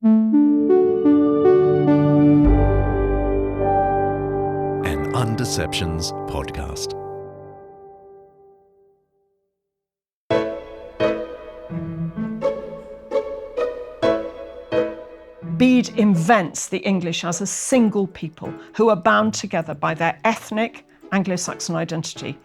An Undeceptions podcast. Bede invents the English as a single people who are bound together by their ethnic Anglo-Saxon identity,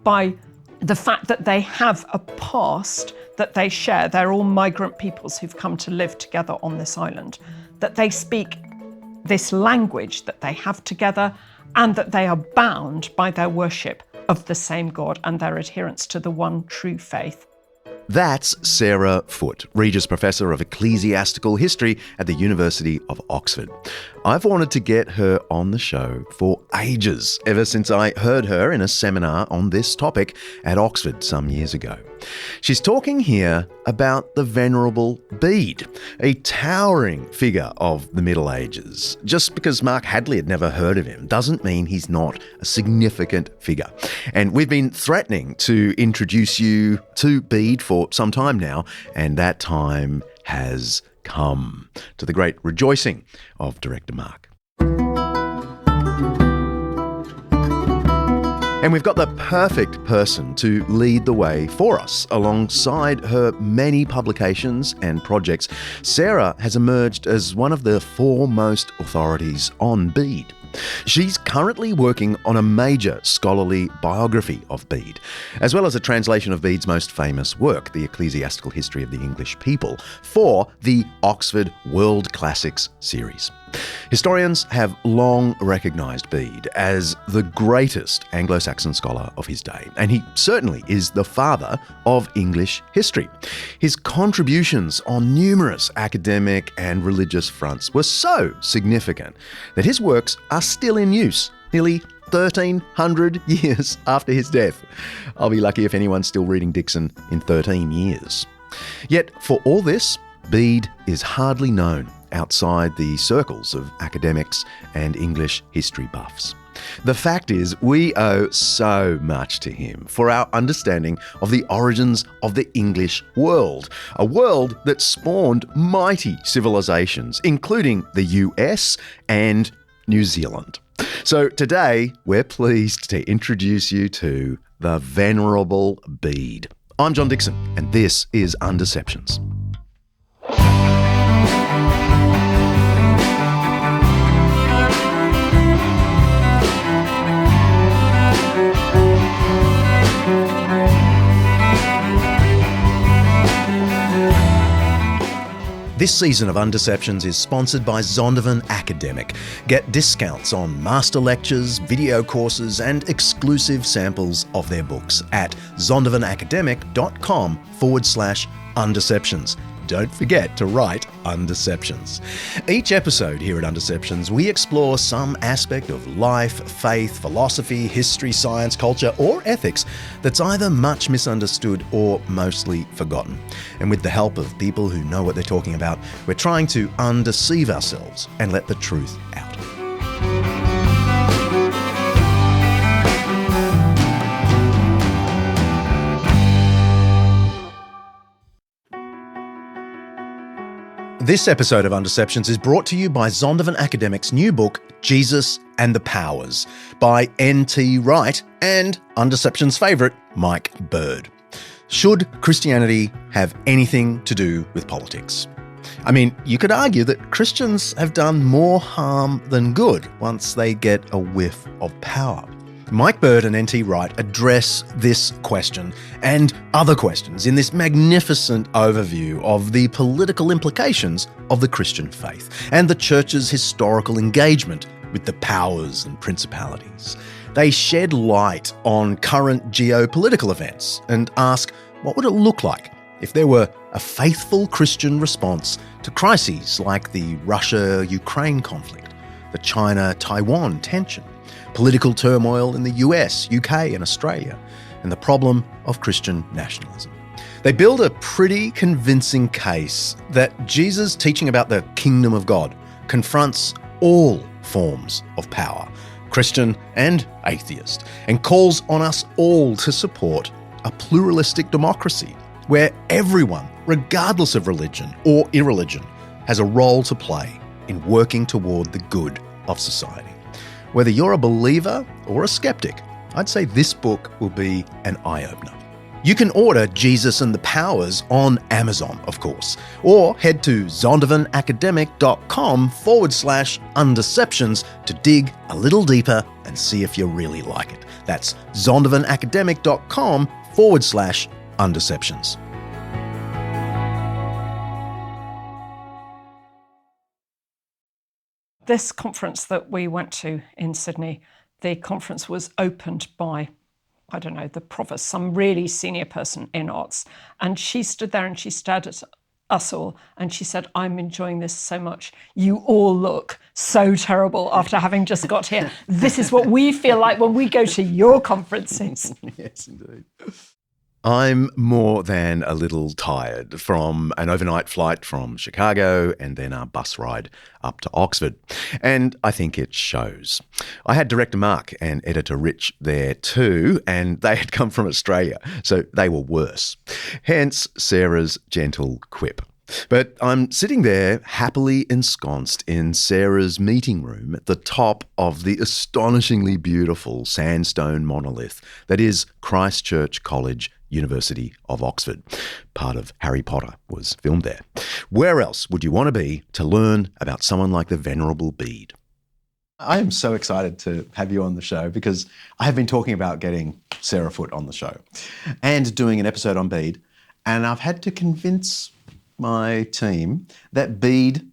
by the fact that they have a past that they share. They're all migrant peoples who've come to live together on this island, that they speak this language that they have together, and that they are bound by their worship of the same God and their adherence to the one true faith. That's Sarah Foote, Regius Professor of Ecclesiastical History at the University of Oxford. I've wanted to get her on the show for ages, ever since I heard her in a seminar on this topic at Oxford some years ago. She's talking here about the Venerable Bede, a towering figure of the Middle Ages. Just because Mark Hadley had never heard of him doesn't mean he's not a significant figure. And we've been threatening to introduce you to Bede for some time now, and that time has come, to the great rejoicing of Director Mark. And we've got the perfect person to lead the way for us. Alongside her many publications and projects, Sarah has emerged as one of the foremost authorities on Bede. She's currently working on a major scholarly biography of Bede, as well as a translation of Bede's most famous work, The Ecclesiastical History of the English People, for the Oxford World Classics series. Historians have long recognised Bede as the greatest Anglo-Saxon scholar of his day, and he certainly is the father of English history. His contributions on numerous academic and religious fronts were so significant that his works are still in use, nearly 1,300 years after his death. I'll be lucky if anyone's still reading Dickson in 13 years. Yet, for all this, Bede is hardly known outside the circles of academics and English history buffs. The fact is, we owe so much to him for our understanding of the origins of the English world, a world that spawned mighty civilizations, including the US and New Zealand. So today, we're pleased to introduce you to the Venerable Bede. I'm John Dickson, and this is Undeceptions. This season of Undeceptions is sponsored by Zondervan Academic. Get discounts on master lectures, video courses, and exclusive samples of their books at zondervanacademic.com/Undeceptions. Don't forget to write Undeceptions. Each episode here at Undeceptions, we explore some aspect of life, faith, philosophy, history, science, culture, or ethics that's either much misunderstood or mostly forgotten. And with the help of people who know what they're talking about, we're trying to undeceive ourselves and let the truth out. This episode of Undeceptions is brought to you by Zondervan Academic's new book, Jesus and the Powers, by N.T. Wright and Undeceptions' favourite, Mike Bird. Should Christianity have anything to do with politics? I mean, you could argue that Christians have done more harm than good once they get a whiff of power. Mike Bird and N.T. Wright address this question and other questions in this magnificent overview of the political implications of the Christian faith and the Church's historical engagement with the powers and principalities. They shed light on current geopolitical events and ask, what would it look like if there were a faithful Christian response to crises like the Russia-Ukraine conflict, the China-Taiwan tension, political turmoil in the US, UK and Australia, and the problem of Christian nationalism. They build a pretty convincing case that Jesus' teaching about the kingdom of God confronts all forms of power, Christian and atheist, and calls on us all to support a pluralistic democracy where everyone, regardless of religion or irreligion, has a role to play in working toward the good of society. Whether you're a believer or a skeptic, I'd say this book will be an eye-opener. You can order Jesus and the Powers on Amazon, of course, or head to zondervanacademic.com/undeceptions to dig a little deeper and see if you really like it. That's zondervanacademic.com/undeceptions. This conference that we went to in Sydney, the conference was opened by, I don't know, the provost, some really senior person in arts. And she stood there and she stared at us all and she said, "I'm enjoying this so much. You all look so terrible after having just got here. This is what we feel like when we go to your conferences." Yes, indeed. I'm more than a little tired from an overnight flight from Chicago and then a bus ride up to Oxford. And I think it shows. I had director Mark and editor Rich there too, and they had come from Australia, so they were worse. Hence Sarah's gentle quip. But I'm sitting there happily ensconced in Sarah's meeting room at the top of the astonishingly beautiful sandstone monolith that is Christ Church College, University of Oxford. Part of Harry Potter was filmed there. Where else would you want to be to learn about someone like the Venerable Bede? I am so excited to have you on the show because I have been talking about getting Sarah Foote on the show and doing an episode on Bede, and I've had to convince my team that Bede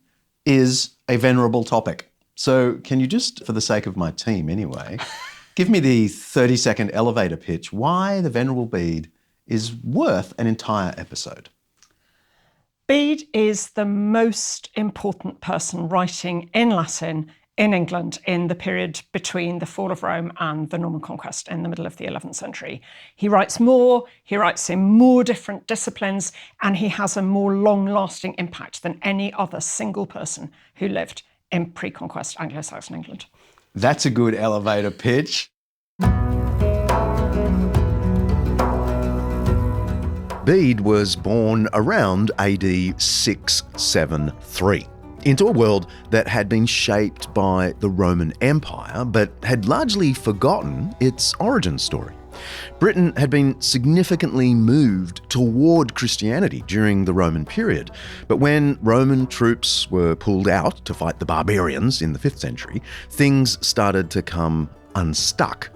is a venerable topic. So can you just, for the sake of my team anyway, give me the 30-second elevator pitch why the Venerable Bede is worth an entire episode? Bede is the most important person writing in Latin in England in the period between the fall of Rome and the Norman conquest in the middle of the 11th century. He writes more, he writes in more different disciplines, and he has a more long-lasting impact than any other single person who lived in pre-conquest Anglo-Saxon England. That's a good elevator pitch. Bede was born around AD 673 into a world that had been shaped by the Roman Empire but had largely forgotten its origin story. Britain had been significantly moved toward Christianity during the Roman period, but when Roman troops were pulled out to fight the barbarians in the 5th century, things started to come unstuck.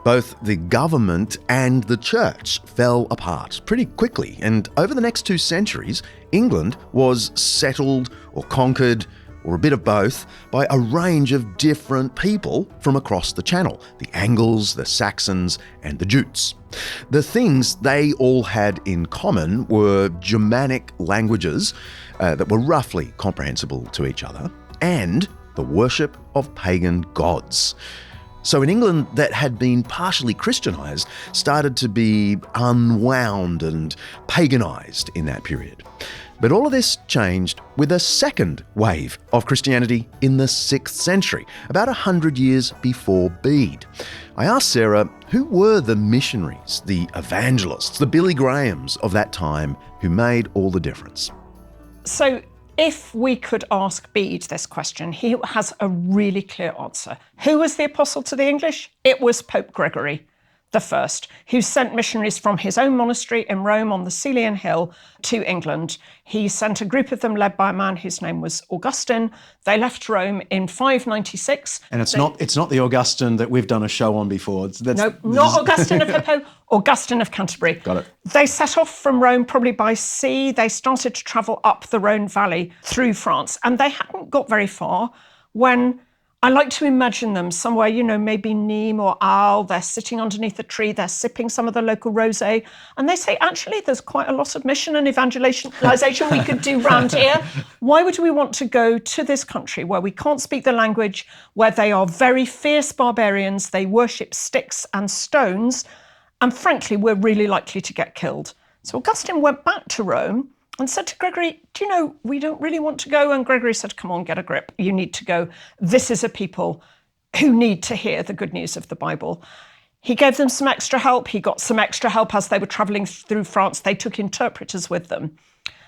Both the government and the church fell apart pretty quickly, and over the next 2 centuries, England was settled or conquered, or a bit of both, by a range of different people from across the Channel: the Angles, the Saxons, and the Jutes. The things they all had in common were Germanic languages that were roughly comprehensible to each other, and the worship of pagan gods. So an England that had been partially Christianised started to be unwound and paganised in that period. But all of this changed with a second wave of Christianity in the 6th century, about 100 years before Bede. I asked Sarah, who were the missionaries, the evangelists, the Billy Grahams of that time who made all the difference? So if we could ask Bede this question, he has a really clear answer. Who was the apostle to the English? It was Pope Gregory I, who sent missionaries from his own monastery in Rome on the Celian Hill to England. He sent a group of them led by a man whose name was Augustine. They left Rome in 596. And it's not the Augustine that we've done a show on before. No, not Augustine of Hippo, Augustine of Canterbury. Got it. They set off from Rome probably by sea. They started to travel up the Rhone Valley through France, and they hadn't got very far when I like to imagine them somewhere, maybe Nîmes or Arles. They're sitting underneath a tree, they're sipping some of the local rosé, and they say, actually, there's quite a lot of mission and evangelization we could do round here. Why would we want to go to this country where we can't speak the language, where they are very fierce barbarians, they worship sticks and stones, and frankly, we're really likely to get killed? So Augustine went back to Rome and said to Gregory, do you know, we don't really want to go. And Gregory said, come on, get a grip. You need to go. This is a people who need to hear the good news of the Bible. He gave them some extra help. He got some extra help as they were travelling through France. They took interpreters with them.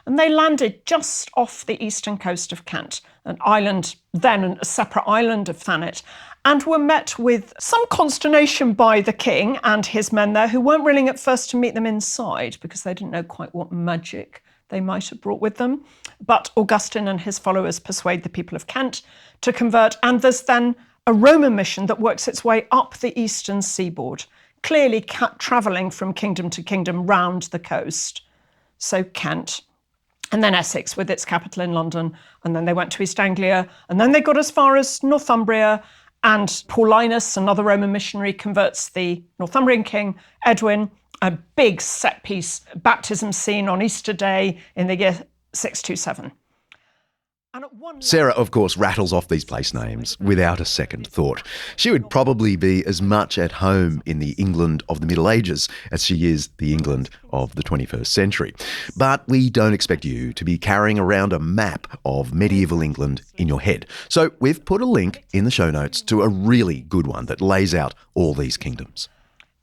and they landed just off the eastern coast of Kent, an island, then a separate island of Thanet, and were met with some consternation by the king and his men there, who weren't willing at first to meet them inside because they didn't know quite what magic they might have brought with them. But Augustine and his followers persuade the people of Kent to convert, and there's then a Roman mission that works its way up the eastern seaboard, clearly travelling from kingdom to kingdom round the coast. So Kent, and then Essex with its capital in London, and then they went to East Anglia, and then they got as far as Northumbria, and Paulinus, another Roman missionary, converts the Northumbrian king, Edwin, a big set-piece baptism scene on Easter Day in the year 627. Sarah, of course, rattles off these place names without a second thought. She would probably be as much at home in the England of the Middle Ages as she is the England of the 21st century. But we don't expect you to be carrying around a map of medieval England in your head. So we've put a link in the show notes to a really good one that lays out all these kingdoms.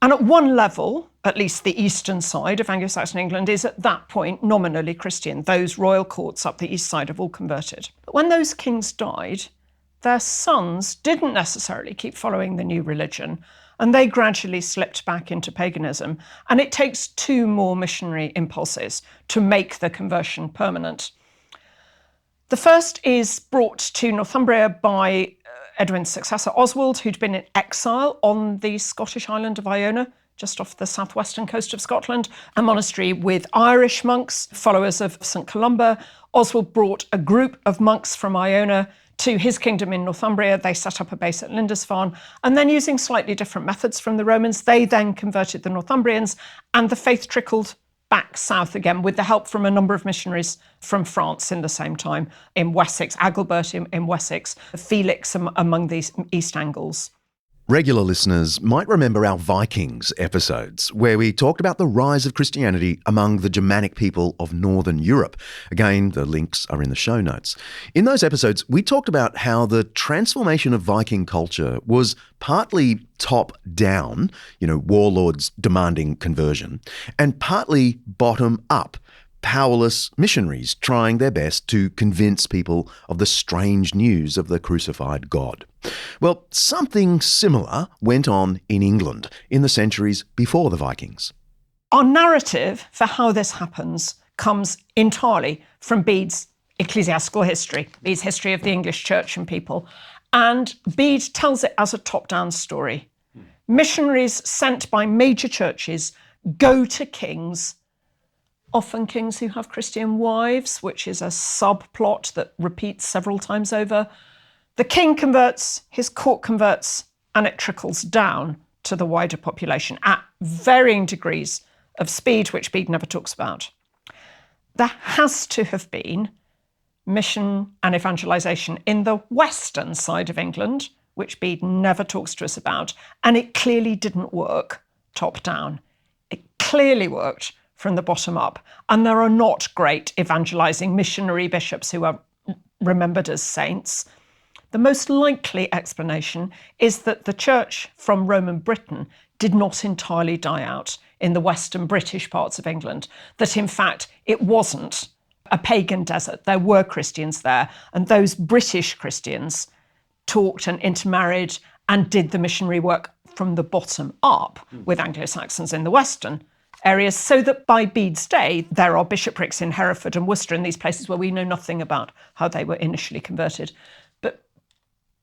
And at one level, at least the eastern side of Anglo-Saxon England is at that point nominally Christian. Those royal courts up the east side have all converted. But when those kings died, their sons didn't necessarily keep following the new religion, and they gradually slipped back into paganism. And it takes 2 more missionary impulses to make the conversion permanent. The first is brought to Northumbria by Edwin's successor Oswald, who'd been in exile on the Scottish island of Iona, just off the southwestern coast of Scotland, a monastery with Irish monks, followers of St Columba. Oswald brought a group of monks from Iona to his kingdom in Northumbria. They set up a base at Lindisfarne, and then using slightly different methods from the Romans, they then converted the Northumbrians, and the faith trickled back south again with the help from a number of missionaries from France in the same time, in Wessex, Agilbert in Wessex, Felix among these East Angles. Regular listeners might remember our Vikings episodes, where we talked about the rise of Christianity among the Germanic people of Northern Europe. Again, the links are in the show notes. In those episodes, we talked about how the transformation of Viking culture was partly top-down, warlords demanding conversion, and partly bottom-up, powerless missionaries trying their best to convince people of the strange news of the crucified God. Well, something similar went on in England in the centuries before the Vikings. Our narrative for how this happens comes entirely from Bede's ecclesiastical history, Bede's history of the English church and people. And Bede tells it as a top-down story. Missionaries sent by major churches go to kings, often kings who have Christian wives, which is a subplot that repeats several times over. The king converts, his court converts, and it trickles down to the wider population at varying degrees of speed, which Bede never talks about. There has to have been mission and evangelization in the western side of England, which Bede never talks to us about, and it clearly didn't work top down. It clearly worked from the bottom up, and there are not great evangelizing missionary bishops who are remembered as saints. The most likely explanation is that the church from Roman Britain did not entirely die out in the western British parts of England, that in fact it wasn't a pagan desert. There were Christians there, and those British Christians talked and intermarried and did the missionary work from the bottom up with Anglo-Saxons in the western areas, so that by Bede's day, there are bishoprics in Hereford and Worcester and these places where we know nothing about how they were initially converted. But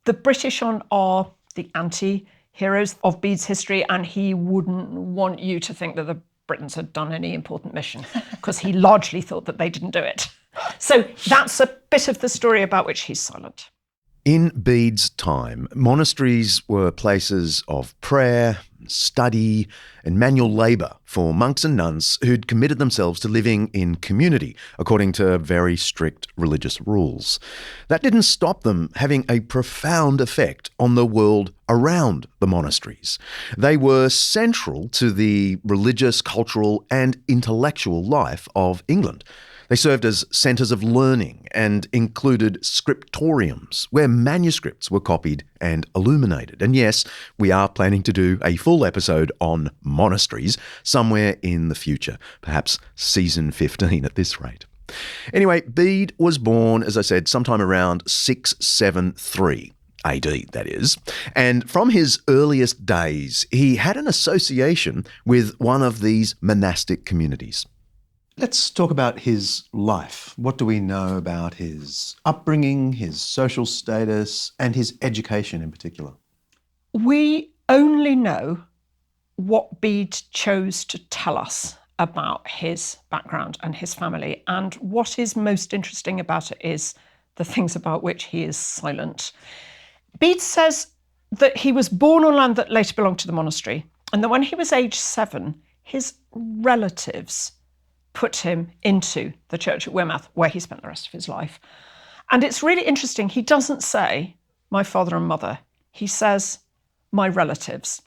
the British are the anti-heroes of Bede's history, and he wouldn't want you to think that the Britons had done any important mission, because he largely thought that they didn't do it. So that's a bit of the story about which he's silent. In Bede's time, monasteries were places of prayer, study, and manual labour for monks and nuns who'd committed themselves to living in community according to very strict religious rules. That didn't stop them having a profound effect on the world around the monasteries. They were central to the religious, cultural, and intellectual life of England. They served as centres of learning and included scriptoriums where manuscripts were copied and illuminated. And yes, we are planning to do a full episode on monasteries somewhere in the future, perhaps season 15 at this rate. Anyway, Bede was born, as I said, sometime around 673. AD, that is. And from his earliest days, he had an association with one of these monastic communities. Let's talk about his life. What do we know about his upbringing, his social status, and his education in particular? We only know what Bede chose to tell us about his background and his family. And what is most interesting about it is the things about which he is silent. Bede says that he was born on land that later belonged to the monastery, and that when he was age 7, his relatives put him into the church at Weymouth, where he spent the rest of his life. And it's really interesting. He doesn't say, my father and mother. He says, my relatives.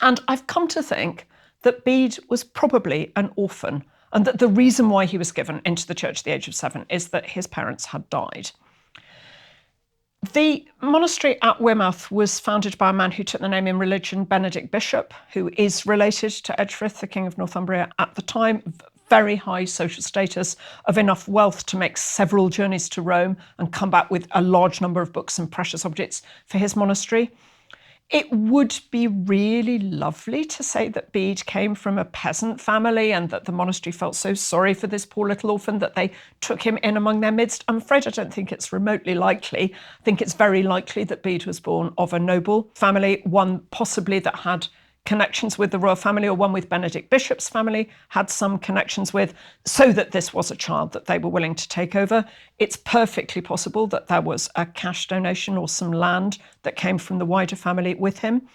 And I've come to think that Bede was probably an orphan, and that the reason why he was given into the church at the age of 7 is that his parents had died. The monastery at Weymouth was founded by a man who took the name in religion Benedict Bishop, who is related to Edgefrith, the King of Northumbria at the time. Very high social status, of enough wealth to make several journeys to Rome and come back with a large number of books and precious objects for his monastery. It would be really lovely to say that Bede came from a peasant family and that the monastery felt so sorry for this poor little orphan that they took him in among their midst. I'm afraid I don't think it's remotely likely. I think it's very likely that Bede was born of a noble family, one possibly that had connections with the royal family, or one with Benedict Bishop's family had some connections with, so that this was a child that they were willing to take over. It's perfectly possible that there was a cash donation or some land that came from the wider family with him.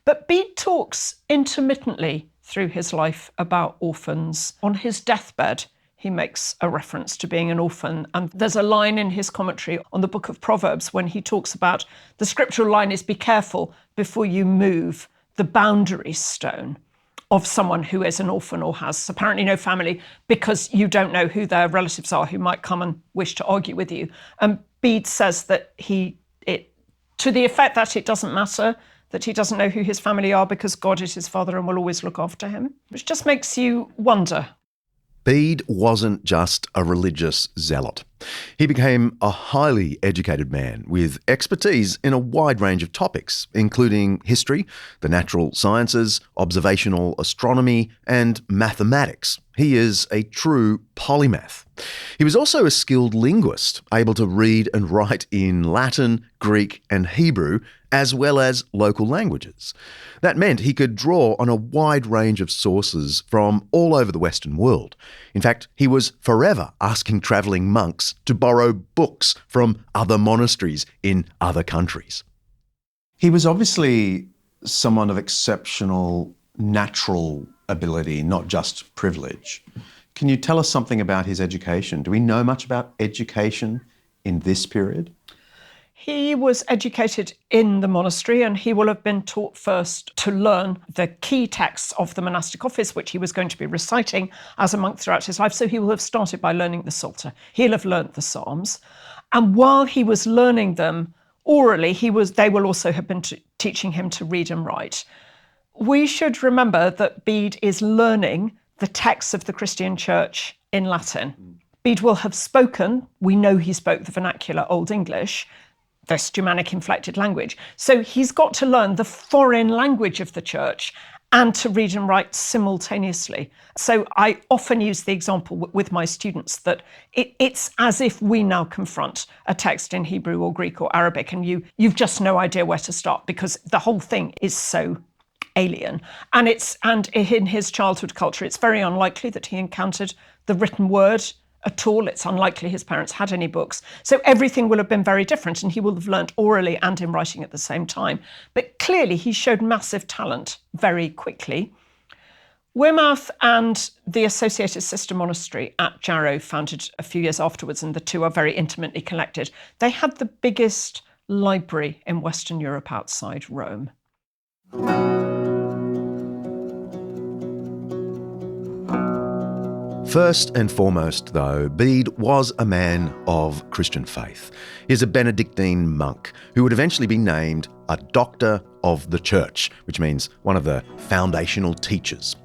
But Bede talks intermittently through his life about orphans. On his deathbed, he makes a reference to being an orphan. And there's a line in his commentary on the book of Proverbs when he talks about, the scriptural line is, be careful before you move the boundary stone of someone who is an orphan or has apparently no family, because you don't know who their relatives are who might come and wish to argue with you. And Bede says that to the effect that it doesn't matter, that he doesn't know who his family are because God is his father and will always look after him, which just makes you wonder. Bede wasn't just a religious zealot. He became a highly educated man with expertise in a wide range of topics, including history, the natural sciences, observational astronomy, and mathematics. He is a true polymath. He was also a skilled linguist, able to read and write in Latin, Greek, and Hebrew, as well as local languages. That meant he could draw on a wide range of sources from all over the Western world. In fact, he was forever asking travelling monks to borrow books from other monasteries in other countries. He was obviously someone of exceptional natural ability, not just privilege. Can you tell us something about his education? Do we know much about education in this period? He was educated in the monastery, and he will have been taught first to learn the key texts of the monastic office, which he was going to be reciting as a monk throughout his life. So he will have started by learning the Psalter. He'll have learnt the Psalms. And while he was learning them orally, they will also have been teaching him to read and write. We should remember that Bede is learning the texts of the Christian church in Latin. Bede will have spoken, we know he spoke the vernacular Old English, this Germanic inflected language. So he's got to learn the foreign language of the church and to read and write simultaneously. So I often use the example with my students that it's as if we now confront a text in Hebrew or Greek or Arabic, and you've just no idea where to start because the whole thing is so alien. And in his childhood culture, it's very unlikely that he encountered the written word at all. It's unlikely his parents had any books. So everything will have been very different, and he will have learnt orally and in writing at the same time. But clearly he showed massive talent very quickly. Weymouth and the associated sister monastery at Jarrow, founded a few years afterwards, and the two are very intimately connected, they had the biggest library in Western Europe outside Rome. First and foremost, though, Bede was a man of Christian faith. He's a Benedictine monk who would eventually be named a Doctor of the Church, which means one of the foundational teachers.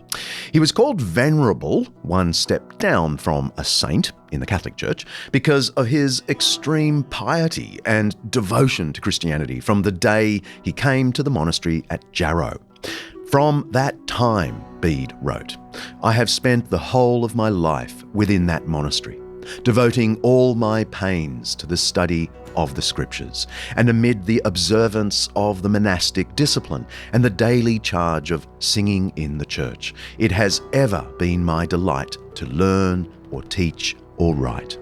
He was called Venerable, one step down from a saint in the Catholic Church, because of his extreme piety and devotion to Christianity from the day he came to the monastery at Jarrow. From that time, Bede wrote, I have spent the whole of my life within that monastery, devoting all my pains to the study of the Scriptures, and amid the observance of the monastic discipline and the daily charge of singing in the church, it has ever been my delight to learn or teach or write.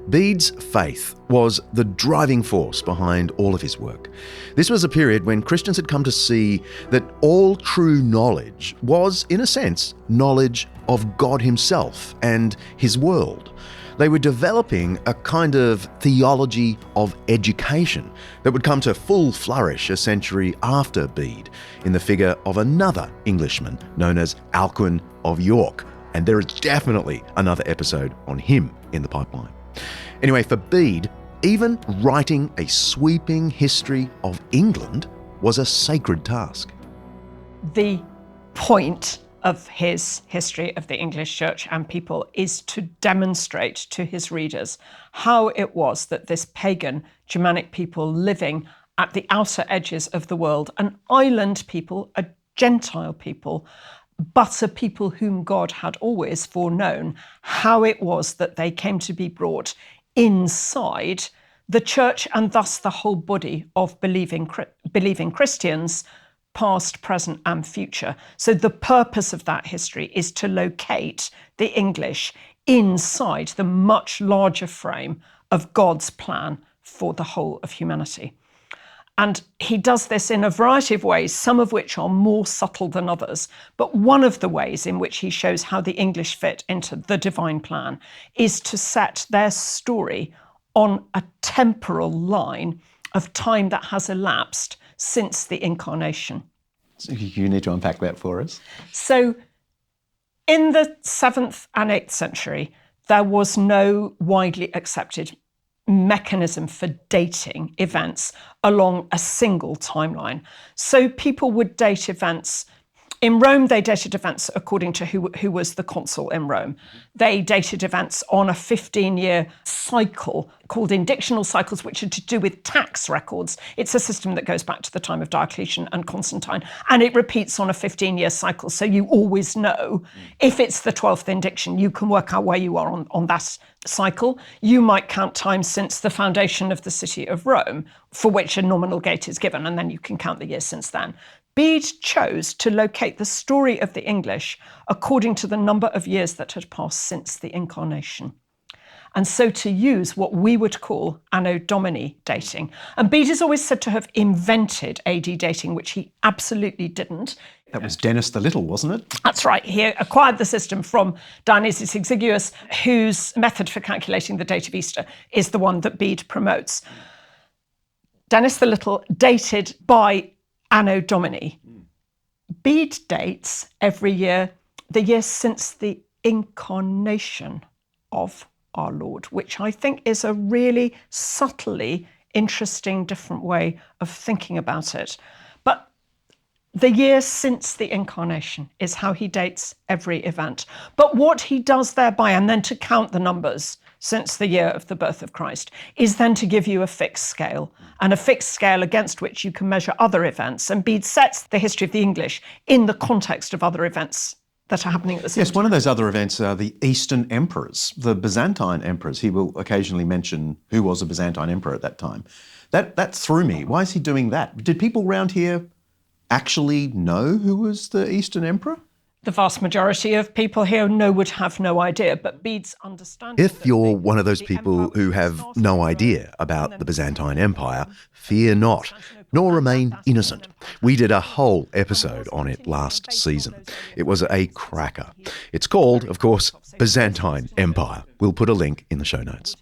Bede's faith was the driving force behind all of his work. This was a period when Christians had come to see that all true knowledge was, in a sense, knowledge of God himself and his world. They were developing a kind of theology of education that would come to full flourish a century after Bede in the figure of another Englishman known as Alcuin of York. And there is definitely another episode on him in the pipeline. Anyway, for Bede, even writing a sweeping history of England was a sacred task. The point of his history of the English church and people is to demonstrate to his readers how it was that this pagan Germanic people living at the outer edges of the world, an island people, a Gentile people, but a people whom God had always foreknown, how it was that they came to be brought inside the church and thus the whole body of believing Christians, past, present and future. So the purpose of that history is to locate the English inside the much larger frame of God's plan for the whole of humanity. And he does this in a variety of ways, some of which are more subtle than others. But one of the ways in which he shows how the English fit into the divine plan is to set their story on a temporal line of time that has elapsed since the incarnation. So you need to unpack that for us. So in the 7th and 8th century, there was no widely accepted mechanism for dating events along a single timeline. So people would date events. In Rome, they dated events according to who was the consul in Rome. They dated events on a 15-year cycle called indictional cycles, which are to do with tax records. It's a system that goes back to the time of Diocletian and Constantine, and it repeats on a 15-year cycle. So you always know if it's the 12th indiction, you can work out where you are on that cycle. You might count time since the foundation of the city of Rome, for which a nominal date is given, and then you can count the years since then. Bede chose to locate the story of the English according to the number of years that had passed since the incarnation. And so to use what we would call Anno Domini dating. And Bede is always said to have invented AD dating, which he absolutely didn't. That was Dennis the Little, wasn't it? That's right. He acquired the system from Dionysius Exiguus, whose method for calculating the date of Easter is the one that Bede promotes. Dennis the Little dated by Anno Domini. Bede dates every year the year since the incarnation of our Lord, which I think is a really subtly interesting, different way of thinking about it. But the year since the incarnation is how he dates every event. But what he does thereby, and then to count the numbers since the year of the birth of Christ, is then to give you a fixed scale, and a fixed scale against which you can measure other events. And Bede sets the history of the English in the context of other events that are happening at the same time. Yes, one of those other events are the Eastern emperors, the Byzantine emperors. He will occasionally mention who was a Byzantine emperor at that time. That threw me. Why is he doing that? Did people around here actually know who was the Eastern emperor? The vast majority of people here would have no idea, but Bede's understanding. If you're one of those people who have no idea about the Byzantine Empire, fear not, nor remain innocent. We did a whole episode on it last season. It was a cracker. It's called, of course, Byzantine Empire. We'll put a link in the show notes.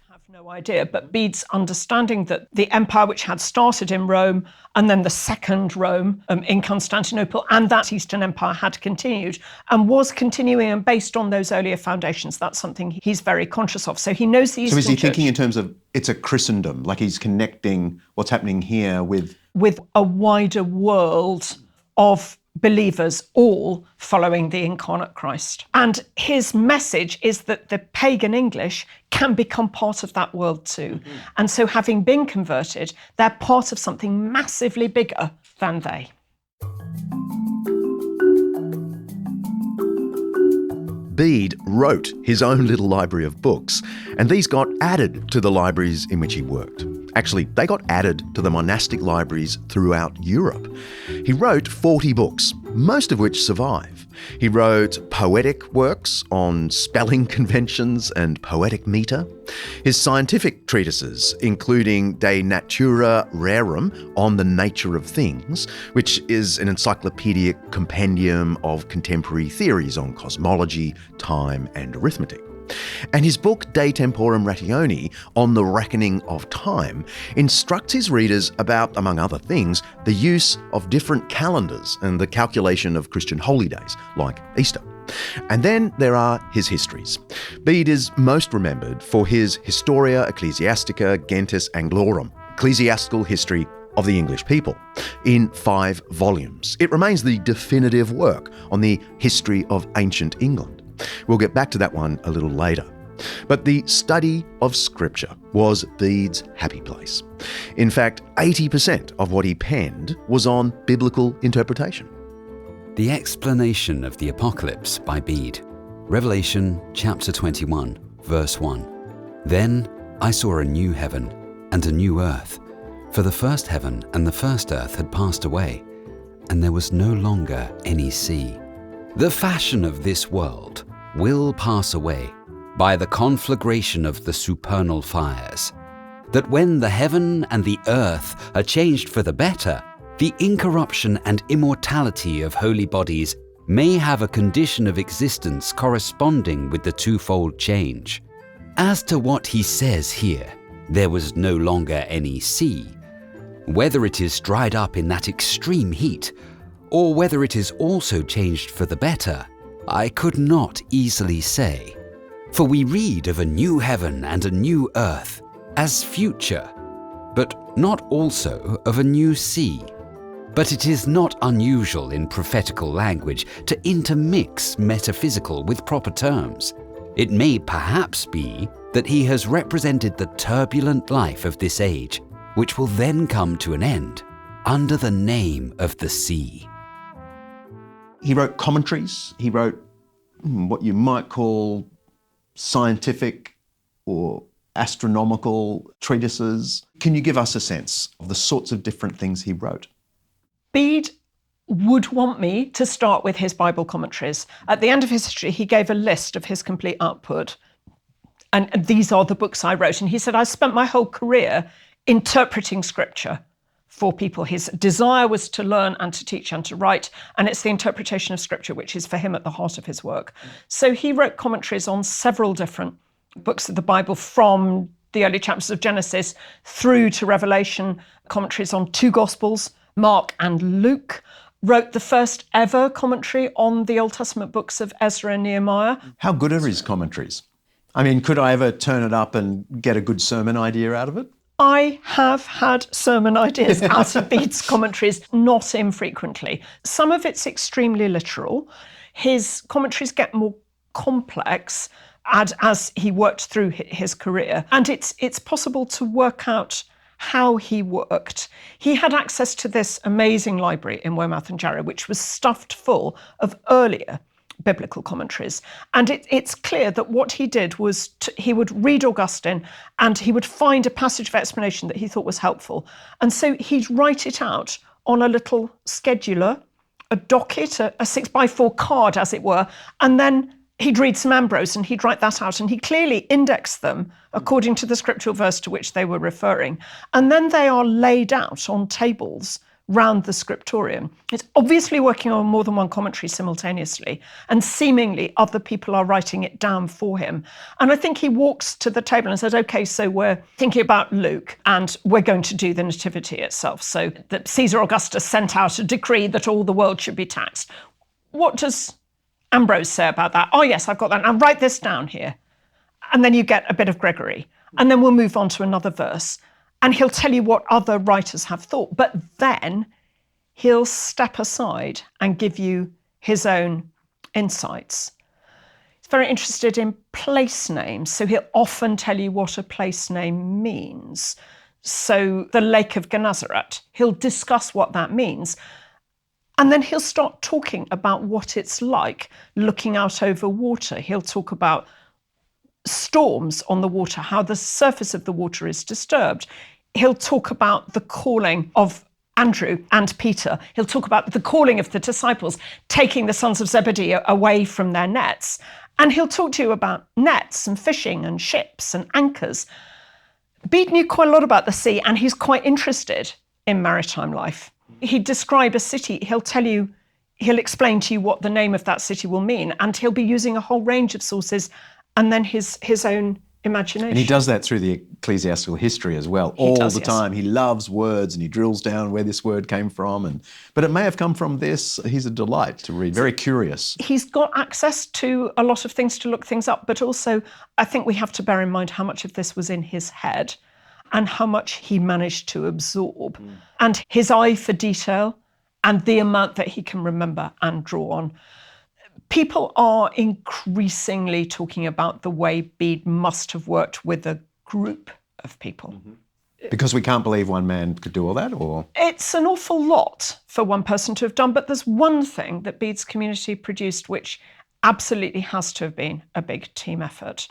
Idea, but Bede's understanding that the empire which had started in Rome and then the second Rome in Constantinople and that Eastern Empire had continued and was continuing and based on those earlier foundations. That's something he's very conscious of. So he knows the Eastern Church. So is he Church, thinking in terms of it's a Christendom, like he's connecting what's happening here with a wider world of believers all following the incarnate Christ. And his message is that the pagan English can become part of that world too. Mm-hmm. And so having been converted, they're part of something massively bigger than they. Bede wrote his own little library of books, and these got added to the libraries in which he worked. Actually, they got added to the monastic libraries throughout Europe. He wrote 40 books, most of which survive. He wrote poetic works on spelling conventions and poetic metre. His scientific treatises, including De Natura Rerum, on the nature of things, which is an encyclopedic compendium of contemporary theories on cosmology, time and arithmetic. And his book De Temporum Ratione, on the reckoning of time, instructs his readers about, among other things, the use of different calendars and the calculation of Christian holy days, like Easter. And then there are his histories. Bede is most remembered for his Historia Ecclesiastica Gentis Anglorum, ecclesiastical history of the English people, in 5 volumes. It remains the definitive work on the history of ancient England. We'll get back to that one a little later. But the study of Scripture was Bede's happy place. In fact, 80% of what he penned was on biblical interpretation. The Explanation of the Apocalypse by Bede. Revelation chapter 21, verse 1. Then I saw a new heaven and a new earth, for the first heaven and the first earth had passed away, and there was no longer any sea. The fashion of this world will pass away by the conflagration of the supernal fires, that when the heaven and the earth are changed for the better, the incorruption and immortality of holy bodies may have a condition of existence corresponding with the twofold change. As to what he says here, there was no longer any sea, whether it is dried up in that extreme heat, or whether it is also changed for the better, I could not easily say. For we read of a new heaven and a new earth as future, but not also of a new sea. But it is not unusual in prophetical language to intermix metaphysical with proper terms. It may perhaps be that he has represented the turbulent life of this age, which will then come to an end under the name of the sea. He wrote commentaries. He wrote what you might call scientific or astronomical treatises. Can you give us a sense of the sorts of different things he wrote? Bede would want me to start with his Bible commentaries. At the end of his history, he gave a list of his complete output. And these are the books I wrote. And he said, I spent my whole career interpreting Scripture for people. His desire was to learn and to teach and to write, and it's the interpretation of Scripture which is for him at the heart of his work. So he wrote commentaries on several different books of the Bible, from the early chapters of Genesis through to Revelation, commentaries on 2 Gospels, Mark and Luke, wrote the first ever commentary on the Old Testament books of Ezra and Nehemiah. How good are his commentaries? I mean, could I ever turn it up and get a good sermon idea out of it? I have had sermon ideas out of Bede's commentaries, not infrequently. Some of it's extremely literal. His commentaries get more complex as he worked through his career. And it's possible to work out how he worked. He had access to this amazing library in Weymouth and Jarrow, which was stuffed full of earlier biblical commentaries. And it's clear that what he did was he would read Augustine and he would find a passage of explanation that he thought was helpful. And so he'd write it out on a little scheduler, a docket, a 6x4 card, as it were, and then he'd read some Ambrose and he'd write that out, and he clearly indexed them according to the scriptural verse to which they were referring. And then they are laid out on tables round the scriptorium. It's obviously working on more than one commentary simultaneously, and seemingly other people are writing it down for him. And I think he walks to the table and says, okay, so we're thinking about Luke and we're going to do the Nativity itself. So that Caesar Augustus sent out a decree that all the world should be taxed. What does Ambrose say about that? Oh yes, I've got that. Now write this down here. And then you get a bit of Gregory. And then we'll move on to another verse. And he'll tell you what other writers have thought. But then he'll step aside and give you his own insights. He's very interested in place names, so he'll often tell you what a place name means. So the Lake of Gennesaret, he'll discuss what that means. And then he'll start talking about what it's like looking out over water. He'll talk about storms on the water, how the surface of the water is disturbed. He'll talk about the calling of Andrew and Peter. He'll talk about the calling of the disciples, taking the sons of Zebedee away from their nets. And he'll talk to you about nets and fishing and ships and anchors. Bede knew quite a lot about the sea, and he's quite interested in maritime life. He'd describe a city, he'll explain to you what the name of that city will mean, and he'll be using a whole range of sources and then his own imagination. And he does that through the ecclesiastical history as well, all the time. He loves words and he drills down where this word came from. But it may have come from this. He's a delight to read, very curious. He's got access to a lot of things to look things up, but also I think we have to bear in mind how much of this was in his head and how much he managed to absorb. And his eye for detail and the amount that he can remember and draw on. People are increasingly talking about the way Bede must have worked with a group of people. Because we can't believe one man could do all that, or? It's an awful lot for one person to have done, but there's one thing that Bede's community produced which absolutely has to have been a big team effort.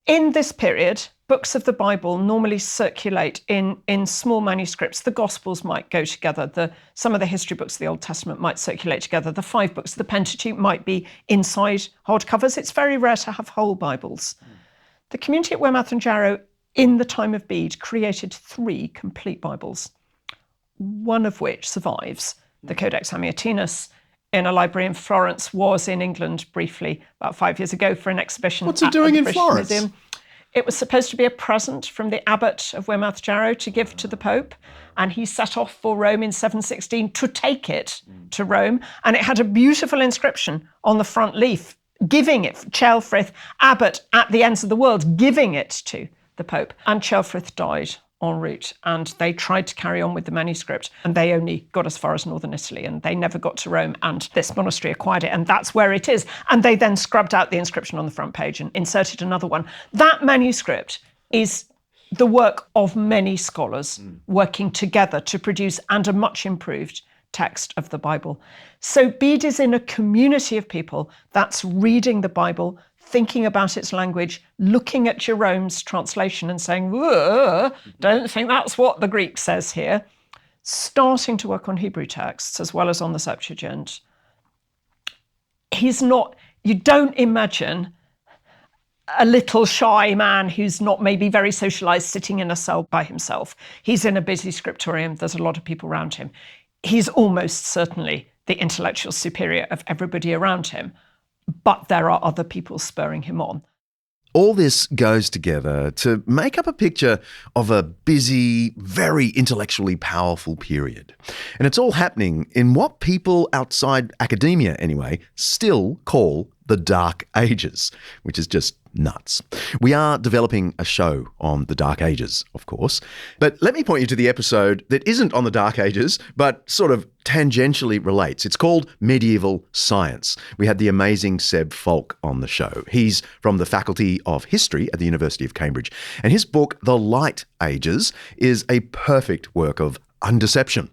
In this period, books of the Bible normally circulate in small manuscripts. The Gospels might go together. Some of the history books of the Old Testament might circulate together. The 5 books of the Pentateuch might be inside hardcovers. It's very rare to have whole Bibles. The community at Weymouth and Jarrow, in the time of Bede, created 3 complete Bibles, one of which survives. The Codex Amiatinus, in a library in Florence, was in England briefly about 5 years ago for an exhibition. What's it doing in British Florence? Museum. It was supposed to be a present from the abbot of Weymouth Jarrow to give to the Pope, and he set off for Rome in 716 to take it to Rome, and it had a beautiful inscription on the front leaf, giving it, Ceolfrith, abbot at the ends of the world, giving it to the Pope. And Ceolfrith died en route, and they tried to carry on with the manuscript, and they only got as far as northern Italy, and they never got to Rome, and this monastery acquired it, and that's where it is. And they then scrubbed out the inscription on the front page and inserted another one. That manuscript is the work of many scholars working together to produce and a much improved text of the Bible. So Bede is in a community of people that's reading the Bible, thinking about its language, looking at Jerome's translation and saying, don't think that's what the Greek says here, starting to work on Hebrew texts as well as on the Septuagint. You don't imagine a little shy man who's not maybe very socialized sitting in a cell by himself. He's in a busy scriptorium. There's a lot of people around him. He's almost certainly the intellectual superior of everybody around him. But there are other people spurring him on. All this goes together to make up a picture of a busy, very intellectually powerful period. And it's all happening in what people outside academia, anyway, still call the Dark Ages, which is just nuts. We are developing a show on the Dark Ages, of course, but let me point you to the episode that isn't on the Dark Ages, but sort of tangentially relates. It's called Medieval Science. We had the amazing Seb Falk on the show. He's from the Faculty of History at the University of Cambridge, and his book, The Light Ages, is a perfect work of Undeception.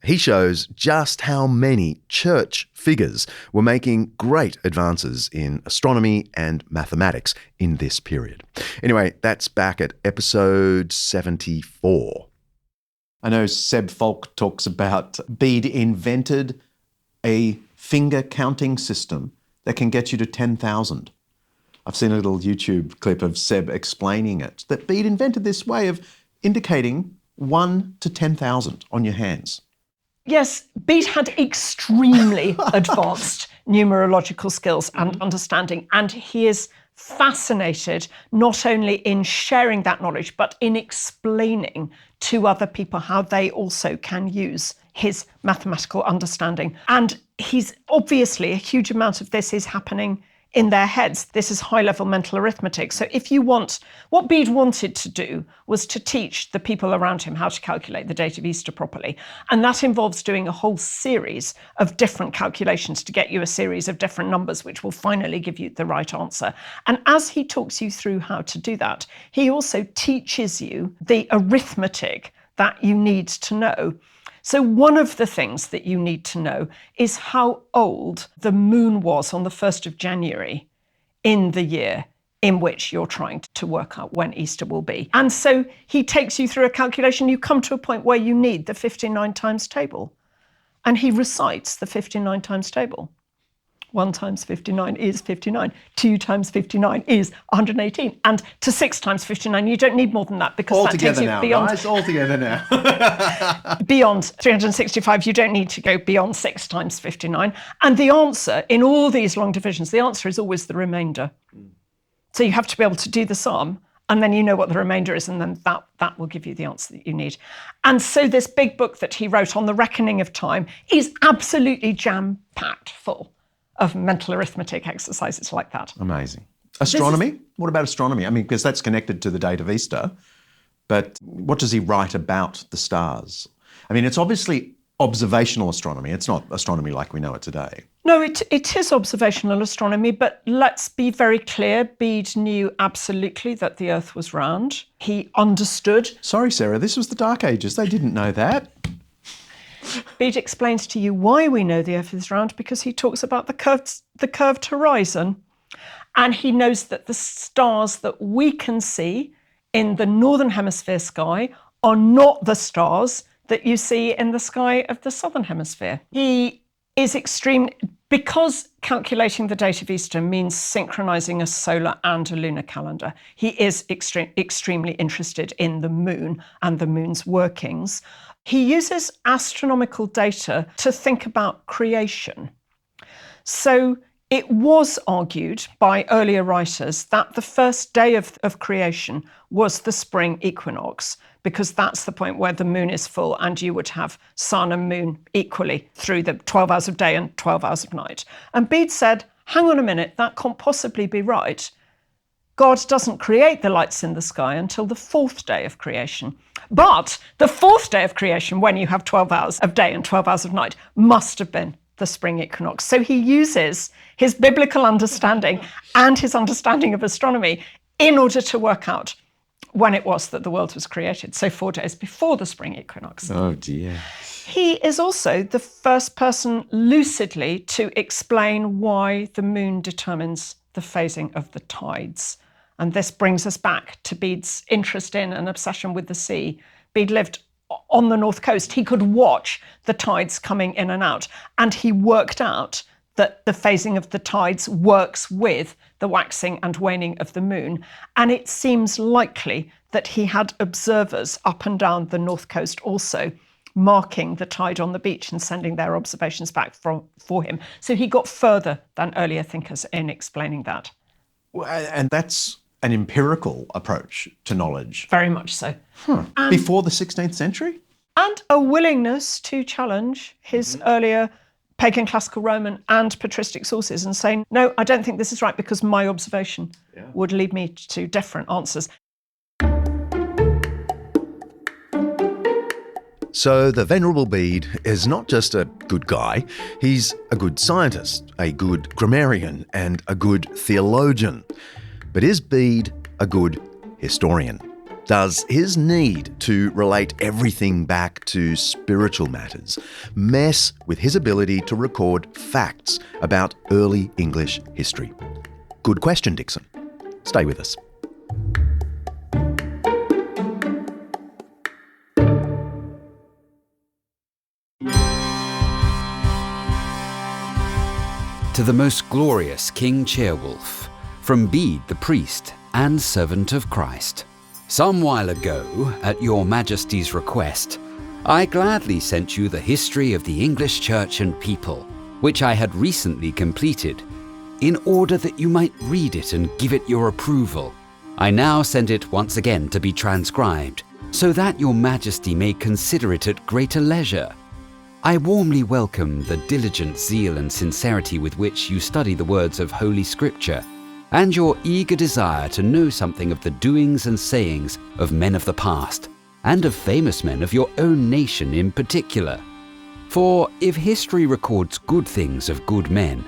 He shows just how many church figures were making great advances in astronomy and mathematics in this period. Anyway, that's back at episode 74. I know Seb Falk talks about Bede invented a finger counting system that can get you to 10,000. I've seen a little YouTube clip of Seb explaining it, that Bede invented this way of indicating 1 to 10,000 on your hands. Yes, Bede had extremely advanced numerological skills and understanding, and he is fascinated not only in sharing that knowledge, but in explaining to other people how they also can use his mathematical understanding. And he's obviously, a huge amount of this is happening in their heads, this is high-level mental arithmetic. So if you want, what Bede wanted to do was to teach the people around him how to calculate the date of Easter properly. And that involves doing a whole series of different calculations to get you a series of different numbers, which will finally give you the right answer. And as he talks you through how to do that, he also teaches you the arithmetic that you need to know. So one of the things that you need to know is how old the moon was on the 1st of January in the year in which you're trying to work out when Easter will be. And so he takes you through a calculation. You come to a point where you need the 59 times table. And he recites the 59 times table. 1 times 59 is 59. 2 times 59 is 118. And to 6 times 59, you don't need more than that, because that takes you beyond. All together now. Beyond 365, you don't need to go beyond 6 times 59. And the answer in all these long divisions, the answer is always the remainder. So you have to be able to do the sum, and then you know what the remainder is, and then that will give you the answer that you need. And so this big book that he wrote on the reckoning of time is absolutely jam-packed full of mental arithmetic exercises like that. Amazing. Astronomy? What about astronomy? I mean, because that's connected to the date of Easter, but what does he write about the stars? I mean, it's obviously observational astronomy. It's not astronomy like we know it today. No, it is observational astronomy, but let's be very clear. Bede knew absolutely that the Earth was round. He understood. Sorry, Sarah, this was the Dark Ages. They didn't know that. Bede explains to you why we know the Earth is round, because he talks about the curved horizon. And he knows that the stars that we can see in the Northern Hemisphere sky are not the stars that you see in the sky of the Southern Hemisphere. He is because calculating the date of Easter means synchronizing a solar and a lunar calendar. He is extremely interested in the moon and the moon's workings. He uses astronomical data to think about creation. So it was argued by earlier writers that the first day of creation was the spring equinox, because that's the point where the moon is full and you would have sun and moon equally through the 12 hours of day and 12 hours of night. And Bede said, hang on a minute, that can't possibly be right. God doesn't create the lights in the sky until the 4th day of creation. But the 4th day of creation, when you have 12 hours of day and 12 hours of night, must have been the spring equinox. So he uses his biblical understanding and his understanding of astronomy in order to work out when it was that the world was created. So 4 days before the spring equinox. Oh dear. He is also the first person lucidly to explain why the moon determines the phasing of the tides. And this brings us back to Bede's interest in and obsession with the sea. Bede lived on the north coast. He could watch the tides coming in and out, and he worked out that the phasing of the tides works with the waxing and waning of the moon. And it seems likely that he had observers up and down the north coast also marking the tide on the beach and sending their observations back for him. So he got further than earlier thinkers in explaining that. And that's an empirical approach to knowledge. Very much so. Before the 16th century? And a willingness to challenge his earlier pagan classical Roman and patristic sources and saying, no, I don't think this is right, because my observation would lead me to different answers. So the Venerable Bede is not just a good guy, he's a good scientist, a good grammarian, and a good theologian. But is Bede a good historian? Does his need to relate everything back to spiritual matters mess with his ability to record facts about early English history? Good question, Dickson. Stay with us. To the most glorious King Ceolwulf, from Bede the priest and servant of Christ. Some while ago, at your Majesty's request, I gladly sent you the history of the English Church and people, which I had recently completed, in order that you might read it and give it your approval. I now send it once again to be transcribed, so that your Majesty may consider it at greater leisure. I warmly welcome the diligent zeal and sincerity with which you study the words of Holy Scripture, and your eager desire to know something of the doings and sayings of men of the past, and of famous men of your own nation in particular. For if history records good things of good men,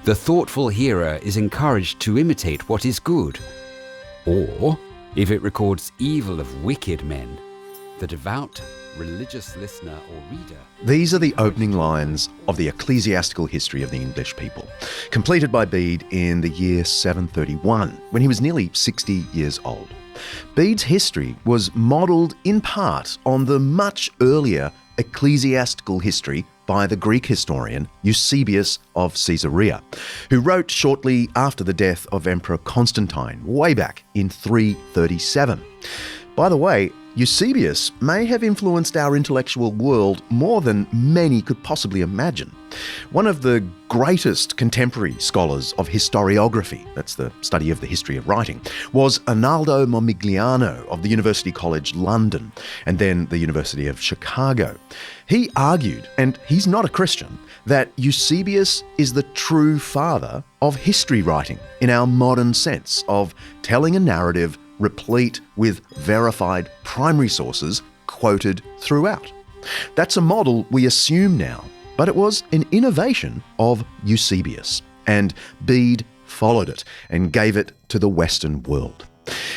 the thoughtful hearer is encouraged to imitate what is good. Or, if it records evil of wicked men, the devout, religious listener or reader... These are the opening lines of the ecclesiastical history of the English people, completed by Bede in the year 731, when he was nearly 60 years old. Bede's history was modelled in part on the much earlier ecclesiastical history by the Greek historian Eusebius of Caesarea, who wrote shortly after the death of Emperor Constantine, way back in 337. By the way, Eusebius may have influenced our intellectual world more than many could possibly imagine. One of the greatest contemporary scholars of historiography, that's the study of the history of writing, was Arnaldo Momigliano of the University College London and then the University of Chicago. He argued, and he's not a Christian, that Eusebius is the true father of history writing in our modern sense of telling a narrative replete with verified primary sources quoted throughout. That's a model we assume now, but it was an innovation of Eusebius, and Bede followed it and gave it to the Western world.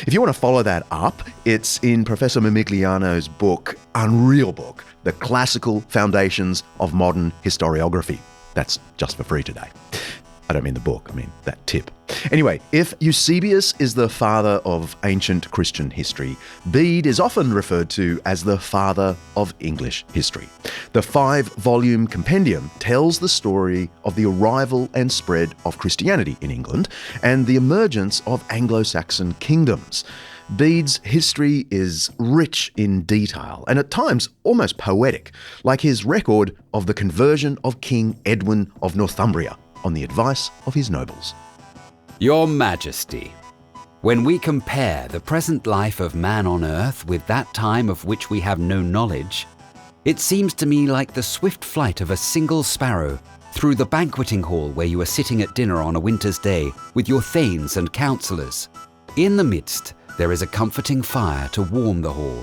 If you want to follow that up, it's in Professor Momigliano's book, unreal book, The Classical Foundations of Modern Historiography. That's just for free today. I don't mean the book, I mean that tip. Anyway, if Eusebius is the father of ancient Christian history, Bede is often referred to as the father of English history. The 5-volume compendium tells the story of the arrival and spread of Christianity in England and the emergence of Anglo-Saxon kingdoms. Bede's history is rich in detail and at times almost poetic, like his record of the conversion of King Edwin of Northumbria on the advice of his nobles. Your Majesty, when we compare the present life of man on earth with that time of which we have no knowledge, it seems to me like the swift flight of a single sparrow through the banqueting hall where you are sitting at dinner on a winter's day with your thanes and councillors. In the midst, there is a comforting fire to warm the hall.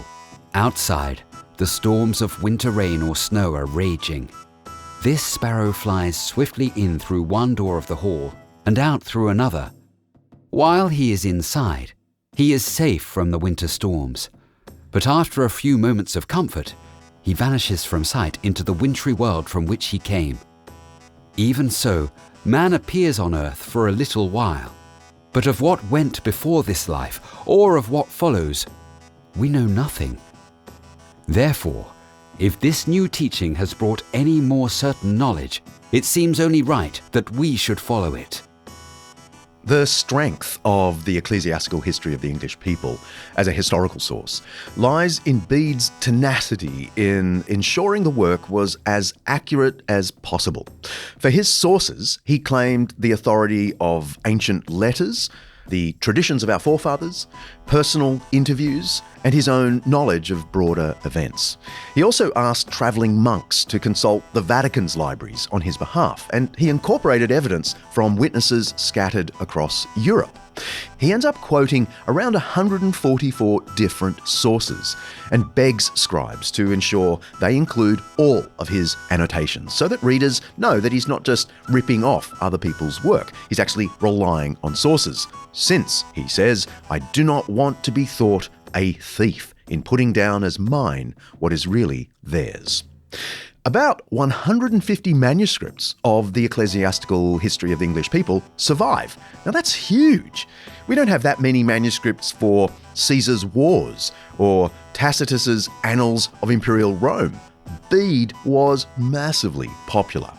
Outside, the storms of winter rain or snow are raging. This sparrow flies swiftly in through one door of the hall and out through another. While he is inside, he is safe from the winter storms. But after a few moments of comfort, he vanishes from sight into the wintry world from which he came. Even so, man appears on earth for a little while. But of what went before this life, or of what follows, we know nothing. Therefore, if this new teaching has brought any more certain knowledge, it seems only right that we should follow it. The strength of the ecclesiastical history of the English people as a historical source lies in Bede's tenacity in ensuring the work was as accurate as possible. For his sources, he claimed the authority of ancient letters, the traditions of our forefathers, personal interviews, and his own knowledge of broader events. He also asked travelling monks to consult the Vatican's libraries on his behalf, and he incorporated evidence from witnesses scattered across Europe. He ends up quoting around 144 different sources and begs scribes to ensure they include all of his annotations so that readers know that he's not just ripping off other people's work, he's actually relying on sources. Since, he says, I do not want to be thought a thief in putting down as mine what is really theirs. About 150 manuscripts of the ecclesiastical history of the English people survive. Now that's huge. We don't have that many manuscripts for Caesar's Wars or Tacitus's Annals of Imperial Rome. Bede was massively popular.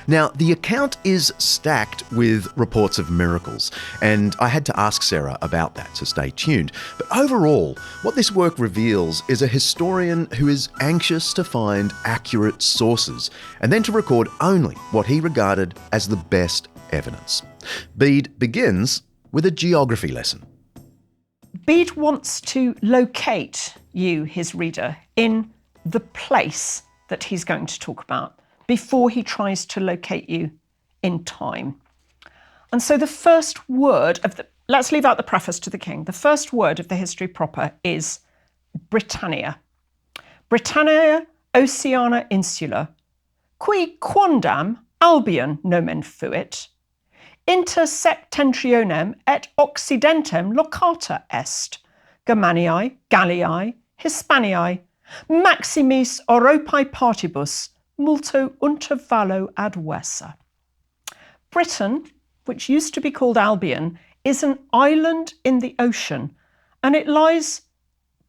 Now, the account is stacked with reports of miracles, and I had to ask Sarah about that, so stay tuned. But overall, what this work reveals is a historian who is anxious to find accurate sources, and then to record only what he regarded as the best evidence. Bede begins with a geography lesson. Bede wants to locate you, his reader, in the place that he's going to talk about before he tries to locate you in time. And so the first word of the, let's leave out the preface to the king. The first word of the history proper is Britannia. Britannia Oceana Insula, qui quondam Albion nomen fuit, inter septentrionem et occidentem locata est, Germaniae, Galliae, Hispaniae, maximis Europae partibus, multo intervallo adversa. Britain, which used to be called Albion, is an island in the ocean, and it lies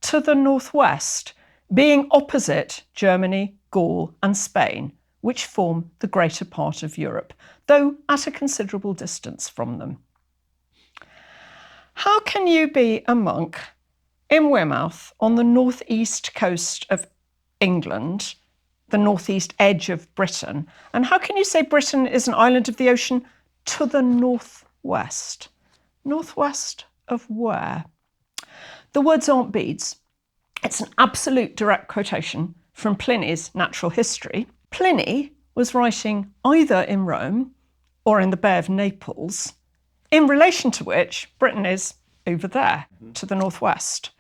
to the northwest, being opposite Germany, Gaul, and Spain, which form the greater part of Europe, though at a considerable distance from them. How can you be a monk in Weymouth on the northeast coast of England, the northeast edge of Britain, and how can you say Britain is an island of the ocean to the northwest? Northwest of where? The words aren't beads. It's an absolute direct quotation from Pliny's Natural History. Pliny was writing either in Rome or in the Bay of Naples, in relation to which Britain is over there, to the northwest.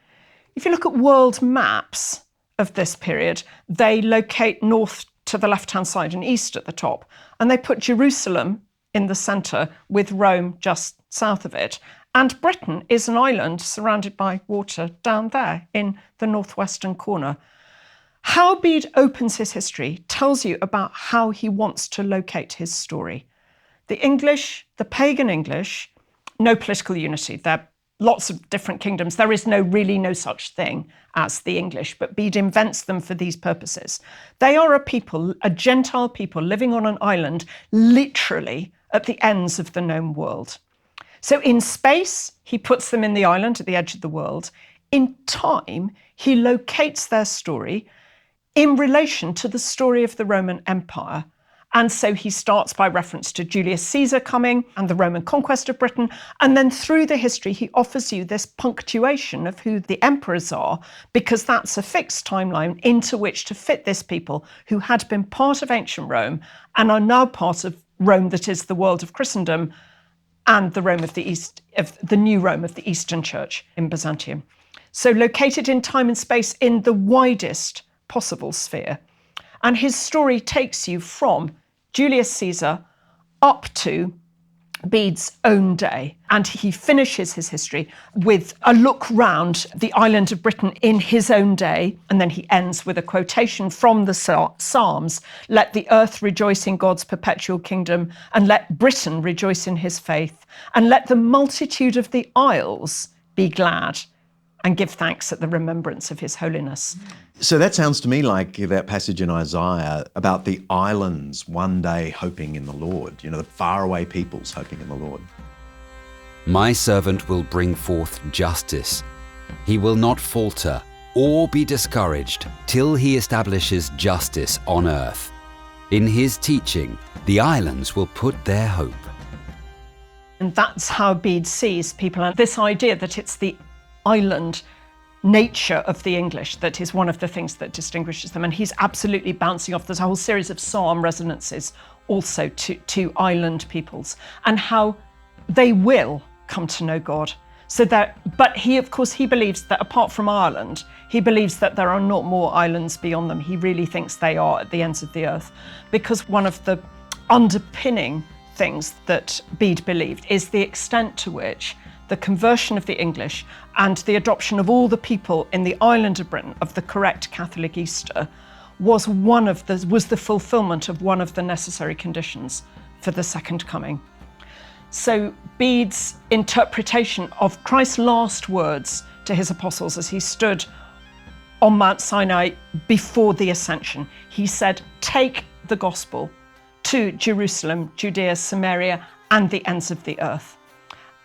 If you look at world maps of this period, they locate north to the left-hand side and east at the top, and they put Jerusalem in the centre with Rome just south of it. And Britain is an island surrounded by water down there in the northwestern corner. How Bede opens his history tells you about how he wants to locate his story. The English, the pagan English, no political unity. There are lots of different kingdoms. There is really no such thing as the English, but Bede invents them for these purposes. They are a people, a Gentile people living on an island, literally at the ends of the known world. So in space, he puts them in the island at the edge of the world. In time, he locates their story in relation to the story of the Roman Empire. And so he starts by reference to Julius Caesar coming and the Roman conquest of Britain. And then through the history, he offers you this punctuation of who the emperors are, because that's a fixed timeline into which to fit this people who had been part of ancient Rome and are now part of Rome that is the world of Christendom and the Rome of the East, of the new Rome of the Eastern Church in Byzantium. So located in time and space in the widest possible sphere. And his story takes you from Julius Caesar up to Bede's own day. And he finishes his history with a look round the island of Britain in his own day. And then he ends with a quotation from the Psalms, "Let the earth rejoice in God's perpetual kingdom, and let Britain rejoice in his faith, and let the multitude of the isles be glad, and give thanks at the remembrance of his holiness." So that sounds to me like that passage in Isaiah about the islands one day hoping in the Lord, the faraway peoples hoping in the Lord. My servant will bring forth justice. He will not falter or be discouraged till he establishes justice on earth. In his teaching, the islands will put their hope. And that's how Bede sees people, and this idea that it's the island nature of the English that is one of the things that distinguishes them. And he's absolutely bouncing off. There's a whole series of psalm resonances also to island peoples and how they will come to know God. But he, of course, he believes that apart from Ireland, he believes that there are not more islands beyond them. He really thinks they are at the ends of the earth, because one of the underpinning things that Bede believed is the extent to which the conversion of the English and the adoption of all the people in the island of Britain of the correct Catholic Easter was the fulfillment of one of the necessary conditions for the second coming. So Bede's interpretation of Christ's last words to his apostles as he stood on Mount Sinai before the ascension, he said, "Take the gospel to Jerusalem, Judea, Samaria, and the ends of the earth."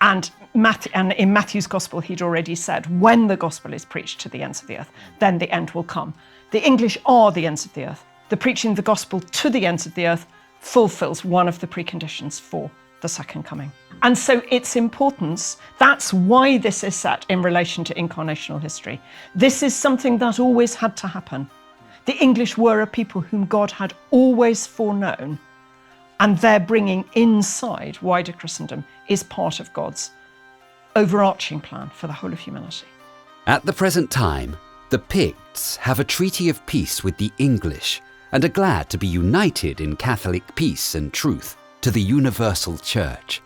And in Matthew's gospel, he'd already said, when the gospel is preached to the ends of the earth, then the end will come. The English are the ends of the earth. The preaching the gospel to the ends of the earth fulfills one of the preconditions for the second coming. And so its importance, that's why this is set in relation to incarnational history. This is something that always had to happen. The English were a people whom God had always foreknown, and their bringing inside wider Christendom is part of God's overarching plan for the whole of humanity. At the present time, the Picts have a treaty of peace with the English and are glad to be united in Catholic peace and truth to the universal church.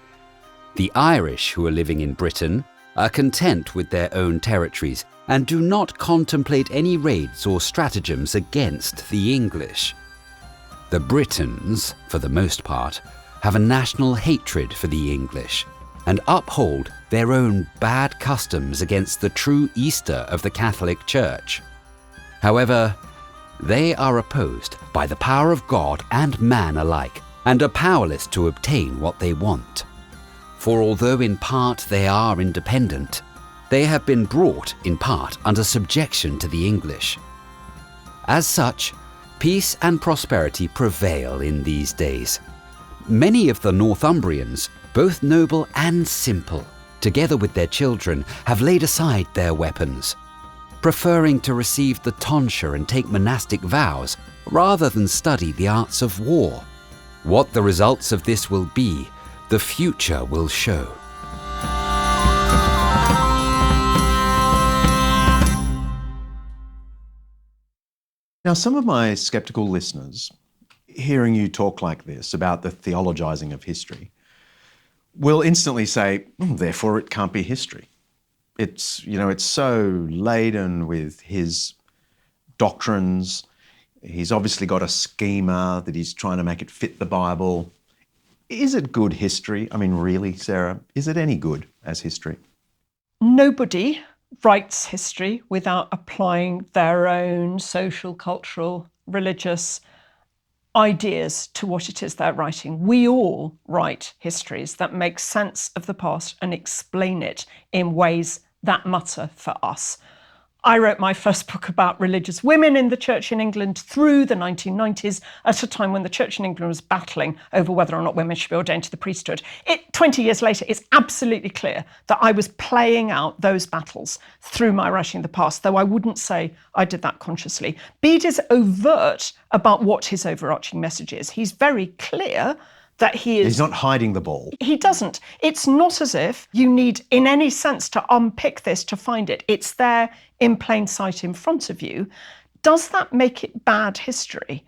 The Irish who are living in Britain are content with their own territories and do not contemplate any raids or stratagems against the English. The Britons, for the most part, have a national hatred for the English and uphold their own bad customs against the true Easter of the Catholic Church. However, they are opposed by the power of God and man alike and are powerless to obtain what they want. For although in part they are independent, they have been brought in part under subjection to the English. As such, peace and prosperity prevail in these days. Many of the Northumbrians, both noble and simple, together with their children, have laid aside their weapons, preferring to receive the tonsure and take monastic vows rather than study the arts of war. What the results of this will be, the future will show. Now, some of my sceptical listeners, hearing you talk like this about the theologizing of history, will instantly say, therefore it can't be history. It's so laden with his doctrines. He's obviously got a schema that he's trying to make it fit the Bible. Is it good history? I mean, really, Sarah, is it any good as history? Nobody writes history without applying their own social, cultural, religious ideas to what it is they're writing. We all write histories that make sense of the past and explain it in ways that matter for us. I wrote my first book about religious women in the church in England through the 1990s, at a time when the church in England was battling over whether or not women should be ordained to the priesthood. 20 years later, it's absolutely clear that I was playing out those battles through my writing in the past, though I wouldn't say I did that consciously. Bede is overt about what his overarching message is. He's very clear that he's not hiding the ball. He doesn't. It's not as if you need, in any sense, to unpick this to find it. It's there in plain sight in front of you. Does that make it bad history?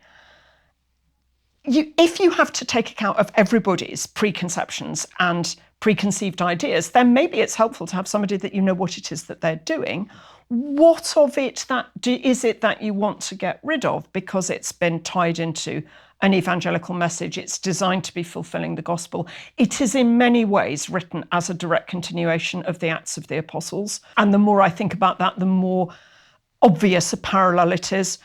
If you have to take account of everybody's preconceptions and preconceived ideas, then maybe it's helpful to have somebody that you know what it is that they're doing. What of it is it that you want to get rid of because it's been tied into an evangelical message? It's designed to be fulfilling the gospel. It is in many ways written as a direct continuation of the Acts of the Apostles. And the more I think about that, the more obvious a parallel it is.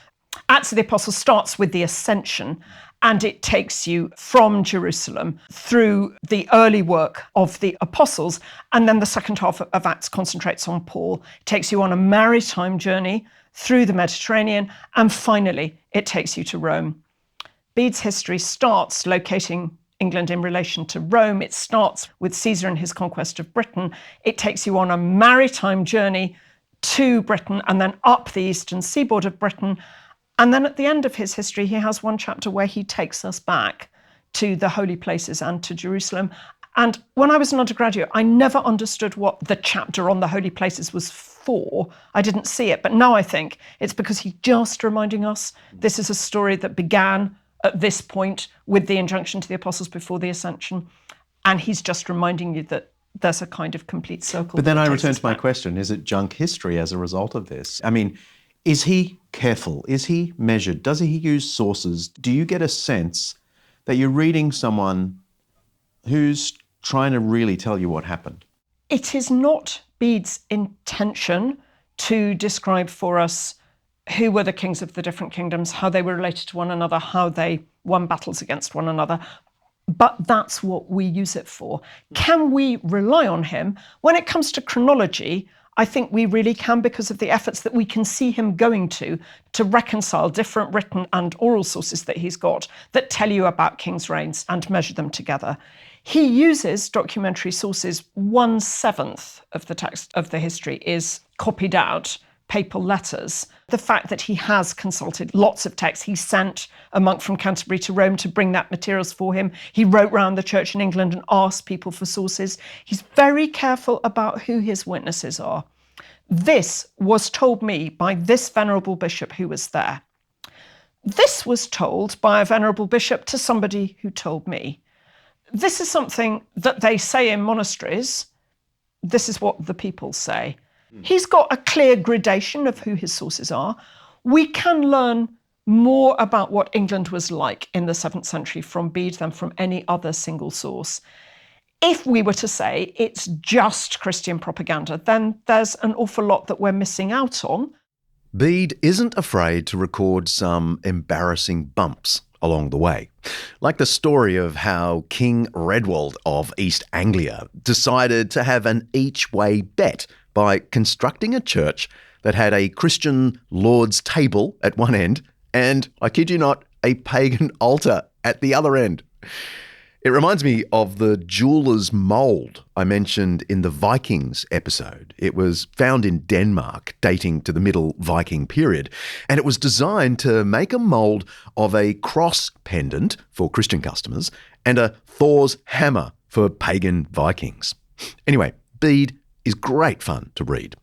Acts of the Apostles starts with the Ascension, and it takes you from Jerusalem through the early work of the apostles. And then the second half of Acts concentrates on Paul. It takes you on a maritime journey through the Mediterranean. And finally, it takes you to Rome. Bede's history starts locating England in relation to Rome. It starts with Caesar and his conquest of Britain. It takes you on a maritime journey to Britain and then up the eastern seaboard of Britain. And then at the end of his history, he has one chapter where he takes us back to the holy places and to Jerusalem. And when I was an undergraduate, I never understood what the chapter on the holy places was for. I didn't see it. But now I think it's because he's just reminding us this is a story that began at this point with the injunction to the apostles before the ascension. And he's just reminding you that there's a kind of complete circle. But then I return to my question, is it junk history as a result of this? I mean, is he careful? Is he measured? Does he use sources? Do you get a sense that you're reading someone who's trying to really tell you what happened? It is not Bede's intention to describe for us who were the kings of the different kingdoms, how they were related to one another, how they won battles against one another. But that's what we use it for. Can we rely on him? When it comes to chronology, I think we really can, because of the efforts that we can see him going to reconcile different written and oral sources that he's got that tell you about kings' reigns and measure them together. He uses documentary sources. 1/7 of the text of the history is copied out, papal letters, the fact that he has consulted lots of texts. He sent a monk from Canterbury to Rome to bring that materials for him. He wrote round the church in England and asked people for sources. He's very careful about who his witnesses are. This was told me by this venerable bishop who was there. This was told by a venerable bishop to somebody who told me. This is something that they say in monasteries. This is what the people say. He's got a clear gradation of who his sources are. We can learn more about what England was like in the 7th century from Bede than from any other single source. If we were to say it's just Christian propaganda, then there's an awful lot that we're missing out on. Bede isn't afraid to record some embarrassing bumps along the way, like the story of how King Redwald of East Anglia decided to have an each-way bet by constructing a church that had a Christian Lord's table at one end and, I kid you not, a pagan altar at the other end. It reminds me of the jeweler's mould I mentioned in the Vikings episode. It was found in Denmark, dating to the Middle Viking period, and it was designed to make a mould of a cross pendant for Christian customers and a Thor's hammer for pagan Vikings. Anyway, Bede is great fun to read.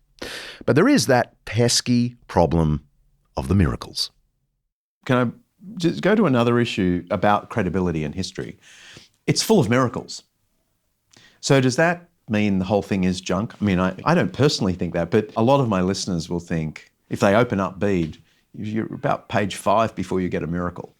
But there is that pesky problem of the miracles. Can I just go to another issue about credibility and history? It's full of miracles. So does that mean the whole thing is junk? I mean, I don't personally think that, but a lot of my listeners will think, if they open up Bede, you're about page 5 before you get a miracle.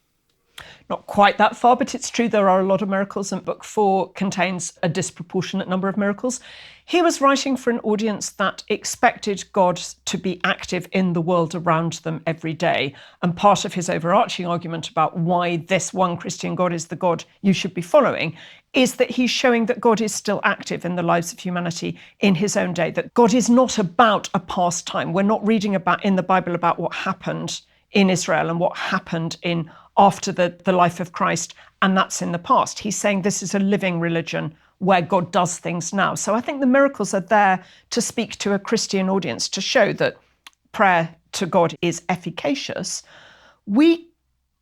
Not quite that far, but it's true there are a lot of miracles, and book 4 contains a disproportionate number of miracles. He was writing for an audience that expected God to be active in the world around them every day. And part of his overarching argument about why this one Christian God is the God you should be following is that he's showing that God is still active in the lives of humanity in his own day, that God is not about a past time. We're not reading about in the Bible about what happened in Israel and what happened in after the life of Christ, and that's in the past. He's saying this is a living religion where God does things now. So I think the miracles are there to speak to a Christian audience, to show that prayer to God is efficacious. We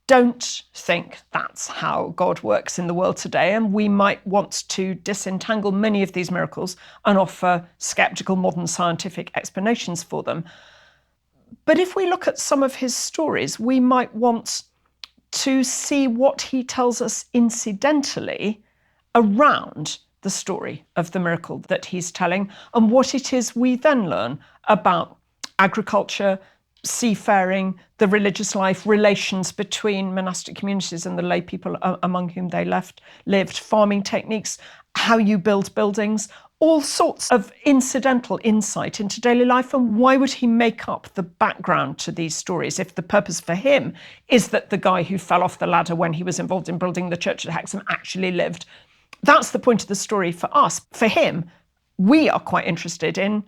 don't think that's how God works in the world today, and we might want to disentangle many of these miracles and offer skeptical modern scientific explanations for them. But if we look at some of his stories, we might want to see what he tells us incidentally around the story of the miracle that he's telling, and what it is we then learn about agriculture, seafaring, the religious life, relations between monastic communities and the lay people among whom they lived, farming techniques, how you build buildings, all sorts of incidental insight into daily life. And why would he make up the background to these stories if the purpose for him is that the guy who fell off the ladder when he was involved in building the church at Hexham actually lived? That's the point of the story for us. For him, we are quite interested in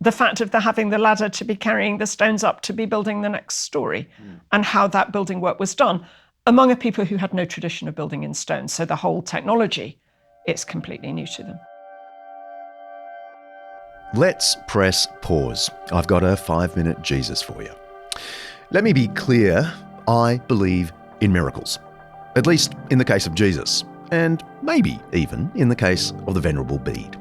the fact of having the ladder to be carrying the stones up to be building the next story, and how that building work was done among a people who had no tradition of building in stone. So the whole technology, it's completely new to them. Let's press pause. I've got a 5-minute Jesus for you. Let me be clear, I believe in miracles, at least in the case of Jesus, and maybe even in the case of the Venerable Bede.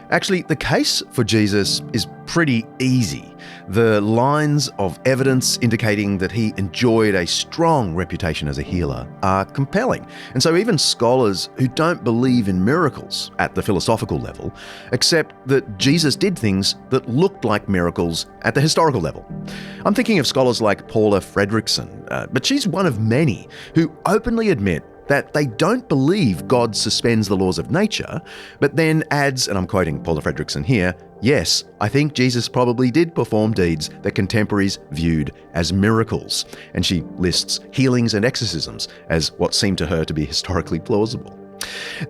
Actually, the case for Jesus is pretty easy. The lines of evidence indicating that he enjoyed a strong reputation as a healer are compelling. And so even scholars who don't believe in miracles at the philosophical level accept that Jesus did things that looked like miracles at the historical level. I'm thinking of scholars like Paula Fredrickson, but she's one of many who openly admit that they don't believe God suspends the laws of nature, but then adds, and I'm quoting Paula Fredrickson here, yes, I think Jesus probably did perform deeds that contemporaries viewed as miracles. And she lists healings and exorcisms as what seemed to her to be historically plausible.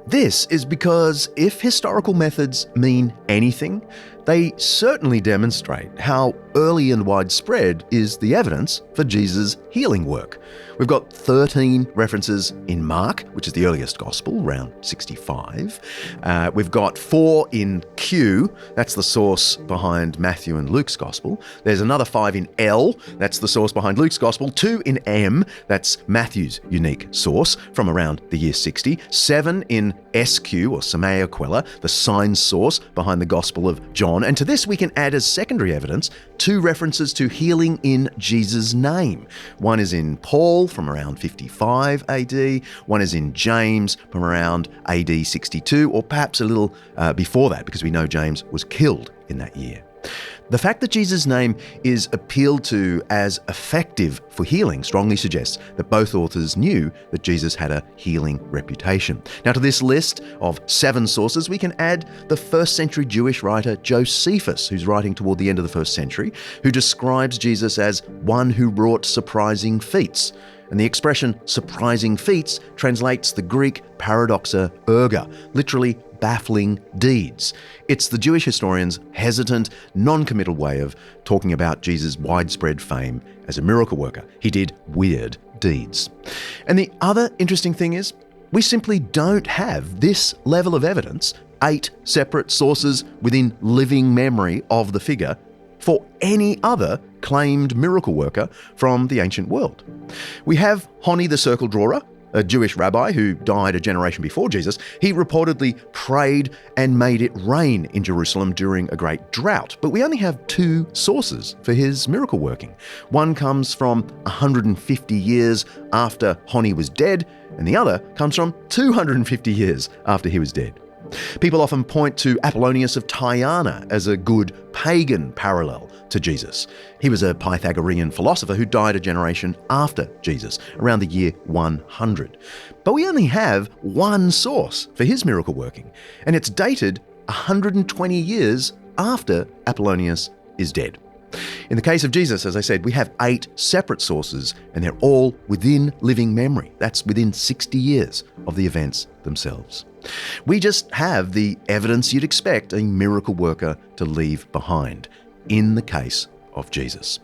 This is because if historical methods mean anything, they certainly demonstrate how early and widespread is the evidence for Jesus' healing work. We've got 13 references in Mark, which is the earliest gospel, around 65. We've got 4 in Q, that's the source behind Matthew and Luke's gospel. There's another 5 in L, that's the source behind Luke's gospel. 2 in M, that's Matthew's unique source from around the year 60. 7 in SQ, or Samea Quella, the sign source behind the Gospel of John. And to this we can add as secondary evidence 2 references to healing in Jesus' name. One is in Paul from around 55 AD, one is in James from around AD 62, or perhaps a little before that, because we know James was killed in that year. The fact that Jesus' name is appealed to as effective for healing strongly suggests that both authors knew that Jesus had a healing reputation. Now, to this list of 7 sources, we can add the first century Jewish writer Josephus, who's writing toward the end of the first century, who describes Jesus as one who wrought surprising feats. And the expression surprising feats translates the Greek paradoxa erga, literally baffling deeds. It's the Jewish historian's hesitant, non-committal way of talking about Jesus' widespread fame as a miracle worker. He did weird deeds. And the other interesting thing is, we simply don't have this level of evidence, 8 separate sources within living memory of the figure, for any other claimed miracle worker from the ancient world. We have Honi the circle drawer, a Jewish rabbi who died a generation before Jesus. He reportedly prayed and made it rain in Jerusalem during a great drought. But we only have 2 sources for his miracle working. One comes from 150 years after Honi was dead, and the other comes from 250 years after he was dead. People often point to Apollonius of Tyana as a good pagan parallel to Jesus. He was a Pythagorean philosopher who died a generation after Jesus, around the year 100. But we only have one source for his miracle working, and it's dated 120 years after Apollonius is dead. In the case of Jesus, as I said, we have 8 separate sources, and they're all within living memory. That's within 60 years of the events themselves. We just have the evidence you'd expect a miracle worker to leave behind in the case of Jesus.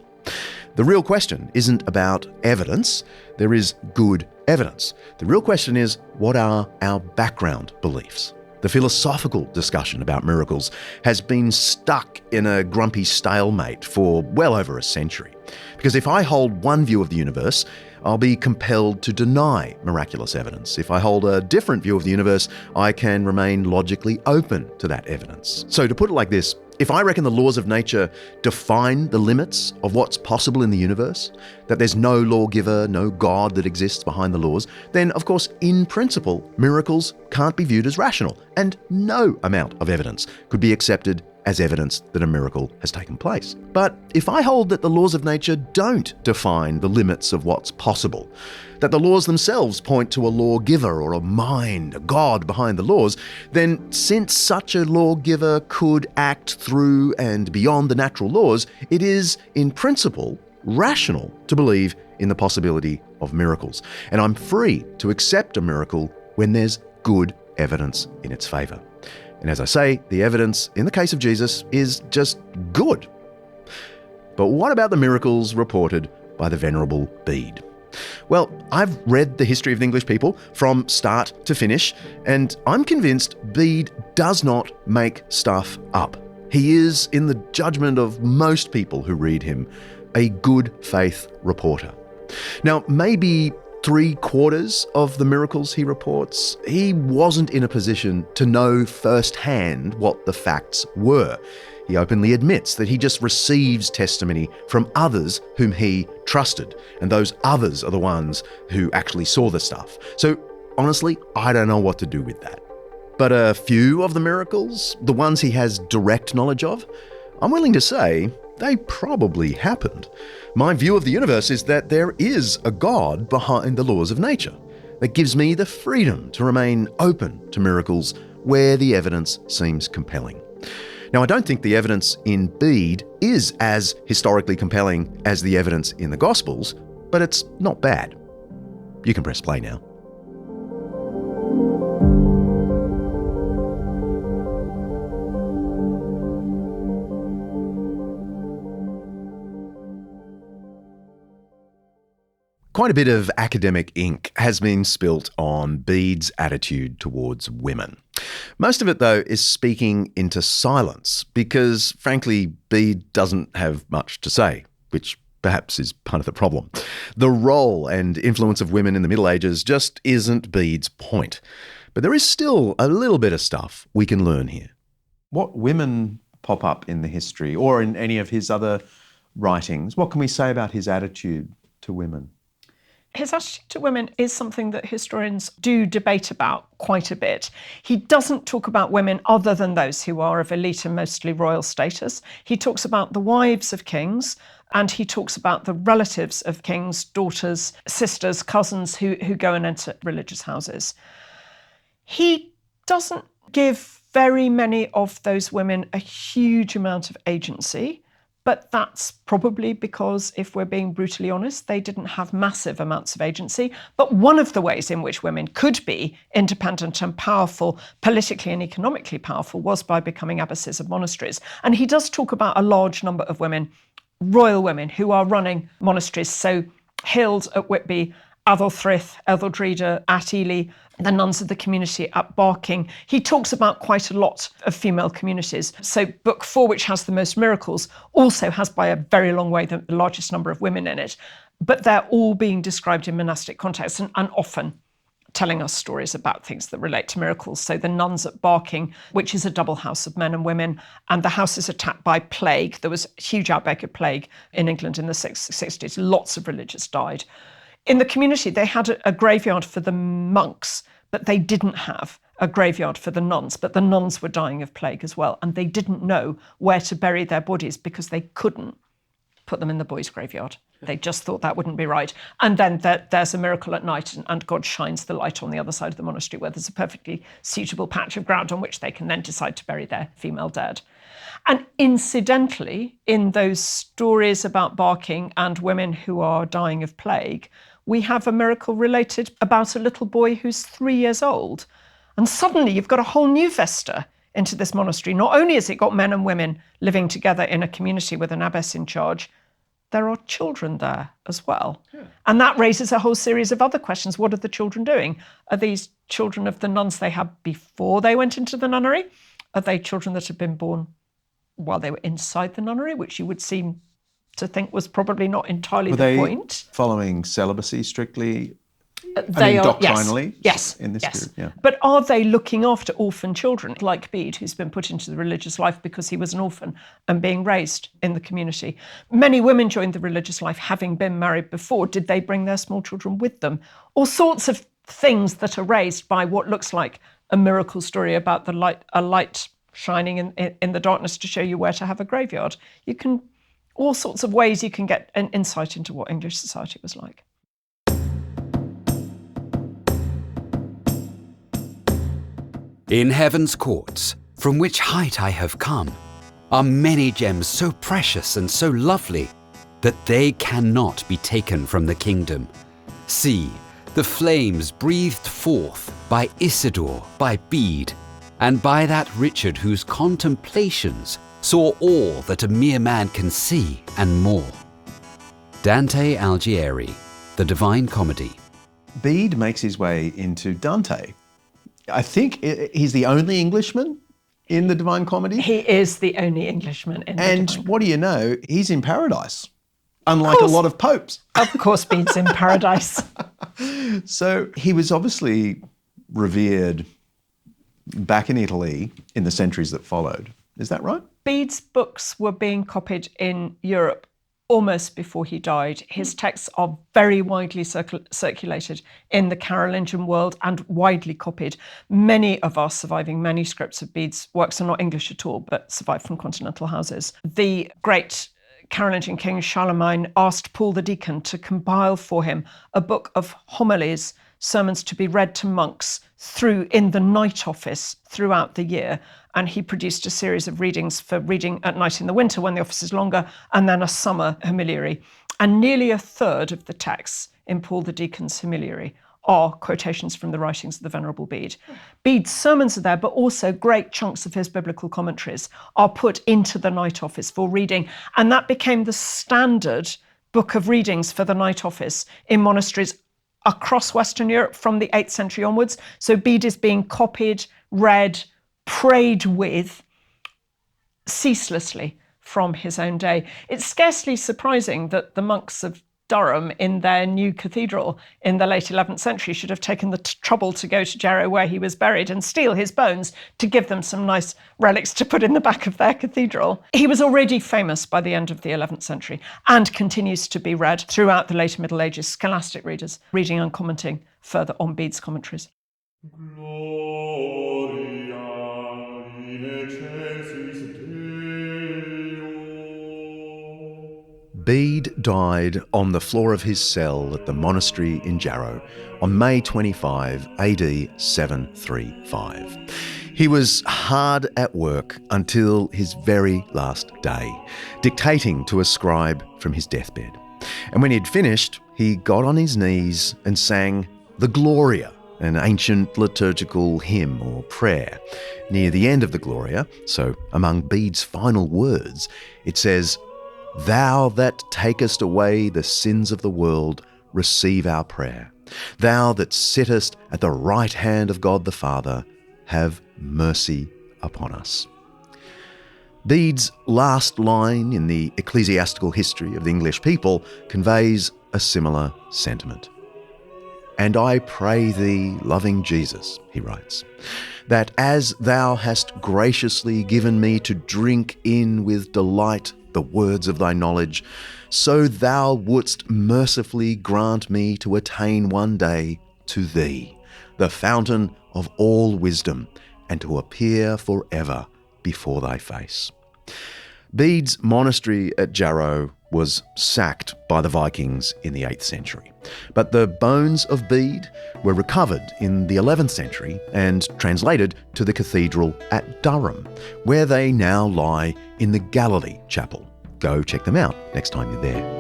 The real question isn't about evidence. There is good evidence. The real question is, what are our background beliefs? The philosophical discussion about miracles has been stuck in a grumpy stalemate for well over a century. Because if I hold one view of the universe, I'll be compelled to deny miraculous evidence. If I hold a different view of the universe, I can remain logically open to that evidence. So to put it like this, if I reckon the laws of nature define the limits of what's possible in the universe, that there's no lawgiver, no God that exists behind the laws, then of course, in principle, miracles can't be viewed as rational, and no amount of evidence could be accepted as evidence that a miracle has taken place. But if I hold that the laws of nature don't define the limits of what's possible, that the laws themselves point to a lawgiver or a mind, a God behind the laws, then since such a lawgiver could act through and beyond the natural laws, it is, in principle, rational to believe in the possibility of miracles. And I'm free to accept a miracle when there's good evidence in its favour. And as I say, the evidence in the case of Jesus is just good. But what about the miracles reported by the Venerable Bede? Well, I've read the history of the English people from start to finish, and I'm convinced Bede does not make stuff up. He is, in the judgment of most people who read him, a good faith reporter. Now, maybe 3/4 of the miracles he reports, he wasn't in a position to know firsthand what the facts were. He openly admits that he just receives testimony from others whom he trusted, and those others are the ones who actually saw the stuff. So honestly, I don't know what to do with that. But a few of the miracles, the ones he has direct knowledge of, I'm willing to say they probably happened. My view of the universe is that there is a God behind the laws of nature that gives me the freedom to remain open to miracles where the evidence seems compelling. Now, I don't think the evidence in Bede is as historically compelling as the evidence in the Gospels, but it's not bad. You can press play now. Quite a bit of academic ink has been spilt on Bede's attitude towards women. Most of it, though, is speaking into silence because, frankly, Bede doesn't have much to say, which perhaps is part of the problem. The role and influence of women in the Middle Ages just isn't Bede's point. But there is still a little bit of stuff we can learn here. What women pop up in the history or in any of his other writings? What can we say about his attitude to women? His attitude to women is something that historians do debate about quite a bit. He doesn't talk about women other than those who are of elite and mostly royal status. He talks about the wives of kings, and he talks about the relatives of kings, daughters, sisters, cousins who go and enter religious houses. He doesn't give very many of those women a huge amount of agency. But that's probably because, if we're being brutally honest, they didn't have massive amounts of agency. But one of the ways in which women could be independent and powerful, politically and economically powerful, was by becoming abbesses of monasteries. And he does talk about a large number of women, royal women, who are running monasteries. So Hild at Whitby, Adolfrith, Etheldreda at Ely, the nuns of the community at Barking. He talks about quite a lot of female communities. So Book 4, which has the most miracles, also has by a very long way the largest number of women in it. But they're all being described in monastic contexts and often telling us stories about things that relate to miracles. So the nuns at Barking, which is a double house of men and women, and the house is attacked by plague. There was a huge outbreak of plague in England in the 60s. Lots of religious died. In the community, they had a graveyard for the monks, but they didn't have a graveyard for the nuns. But the nuns were dying of plague as well, and they didn't know where to bury their bodies because they couldn't put them in the boys' graveyard. They just thought that wouldn't be right. And then there's a miracle at night, and God shines the light on the other side of the monastery where there's a perfectly suitable patch of ground on which they can then decide to bury their female dead. And incidentally, in those stories about Barking and women who are dying of plague, we have a miracle related about a little boy who's 3 years old. And suddenly you've got a whole new vista into this monastery. Not only has it got men and women living together in a community with an abbess in charge, there are children there as well. Yeah. And that raises a whole series of other questions. What are the children doing? Are these children of the nuns they had before they went into the nunnery? Are they children that have been born while they were inside the nunnery, which you would seem to think was probably not entirely the point? Following celibacy strictly? They are, doctrinally? Yes. In this period, yeah. But are they looking after orphan children, like Bede, who's been put into the religious life because he was an orphan and being raised in the community? Many women joined the religious life having been married before. Did they bring their small children with them? All sorts of things that are raised by what looks like a miracle story about a light shining in the darkness to show you where to have a graveyard. All sorts of ways you can get an insight into what English society was like. In heaven's courts, from which height I have come, are many gems so precious and so lovely that they cannot be taken from the kingdom. See, the flames breathed forth by Isidore, by Bede, and by that Richard whose contemplations saw all that a mere man can see and more. Dante Alighieri, The Divine Comedy. Bede makes his way into Dante. I think he's the only Englishman in The Divine Comedy. He is the only Englishman in The Divine Comedy. And what do you know? He's in paradise, unlike a lot of popes. Of course, Bede's in paradise. So he was obviously revered back in Italy in the centuries that followed. Is that right? Bede's books were being copied in Europe almost before he died. His texts are very widely circulated in the Carolingian world and widely copied. Many of our surviving manuscripts of Bede's works are not English at all, but survive from continental houses. The great Carolingian king Charlemagne asked Paul the Deacon to compile for him a book of homilies, sermons to be read to monks in the night office throughout the year. And he produced a series of readings for reading at night in the winter when the office is longer, and then a summer homiliary. And nearly a third of the texts in Paul the Deacon's homiliary are quotations from the writings of the Venerable Bede. Bede's sermons are there, but also great chunks of his biblical commentaries are put into the night office for reading. And that became the standard book of readings for the night office in monasteries across Western Europe from the 8th century onwards. So Bede is being copied, read, prayed with ceaselessly from his own day. It's scarcely surprising that the monks of Durham in their new cathedral in the late 11th century should have taken the trouble to go to Jarrow where he was buried and steal his bones to give them some nice relics to put in the back of their cathedral. He was already famous by the end of the 11th century and continues to be read throughout the later Middle Ages, scholastic readers reading and commenting further on Bede's commentaries. Bede died on the floor of his cell at the monastery in Jarrow on May 25, AD 735. He was hard at work until his very last day, dictating to a scribe from his deathbed. And when he'd finished, he got on his knees and sang the Gloria, an ancient liturgical hymn or prayer. Near the end of the Gloria, so among Bede's final words, it says, "Thou that takest away the sins of the world, receive our prayer. Thou that sittest at the right hand of God the Father, have mercy upon us." Bede's last line in the ecclesiastical history of the English people conveys a similar sentiment. "And I pray thee, loving Jesus," he writes, "that as thou hast graciously given me to drink in with delight the words of thy knowledge, so thou wouldst mercifully grant me to attain one day to thee, the fountain of all wisdom, and to appear forever before thy face." Bede's monastery at Jarrow was sacked by the Vikings in the 8th century, but the bones of Bede were recovered in the 11th century and translated to the cathedral at Durham, where they now lie in the Galilee Chapel. Go check them out next time you're there.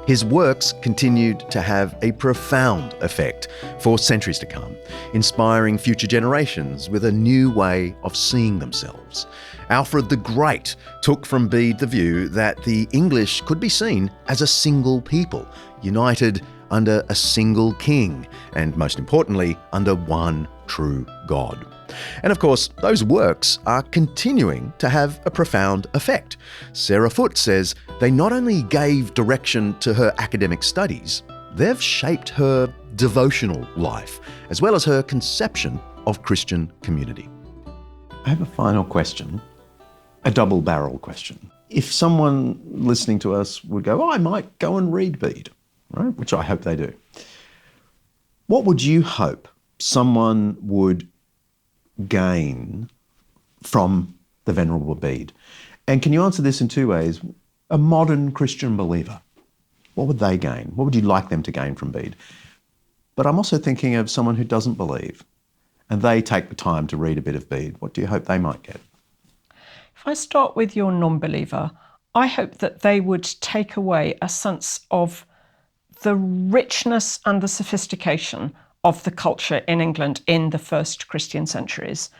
His works continued to have a profound effect for centuries to come, inspiring future generations with a new way of seeing themselves. Alfred the Great took from Bede the view that the English could be seen as a single people, united under a single king, and most importantly, under one true God. And of course, those works are continuing to have a profound effect. Sarah Foote says they not only gave direction to her academic studies, they've shaped her devotional life, as well as her conception of Christian community. I have a final question, a double-barrel question. If someone listening to us would go, I might go and read Bede, right? Which I hope they do. What would you hope someone would gain from the Venerable Bede? And can you answer this in two ways? A modern Christian believer, what would they gain? What would you like them to gain from Bede? But I'm also thinking of someone who doesn't believe and they take the time to read a bit of Bede. What do you hope they might get? If I start with your non-believer, I hope that they would take away a sense of the richness and the sophistication of the culture in England in the first Christian centuries,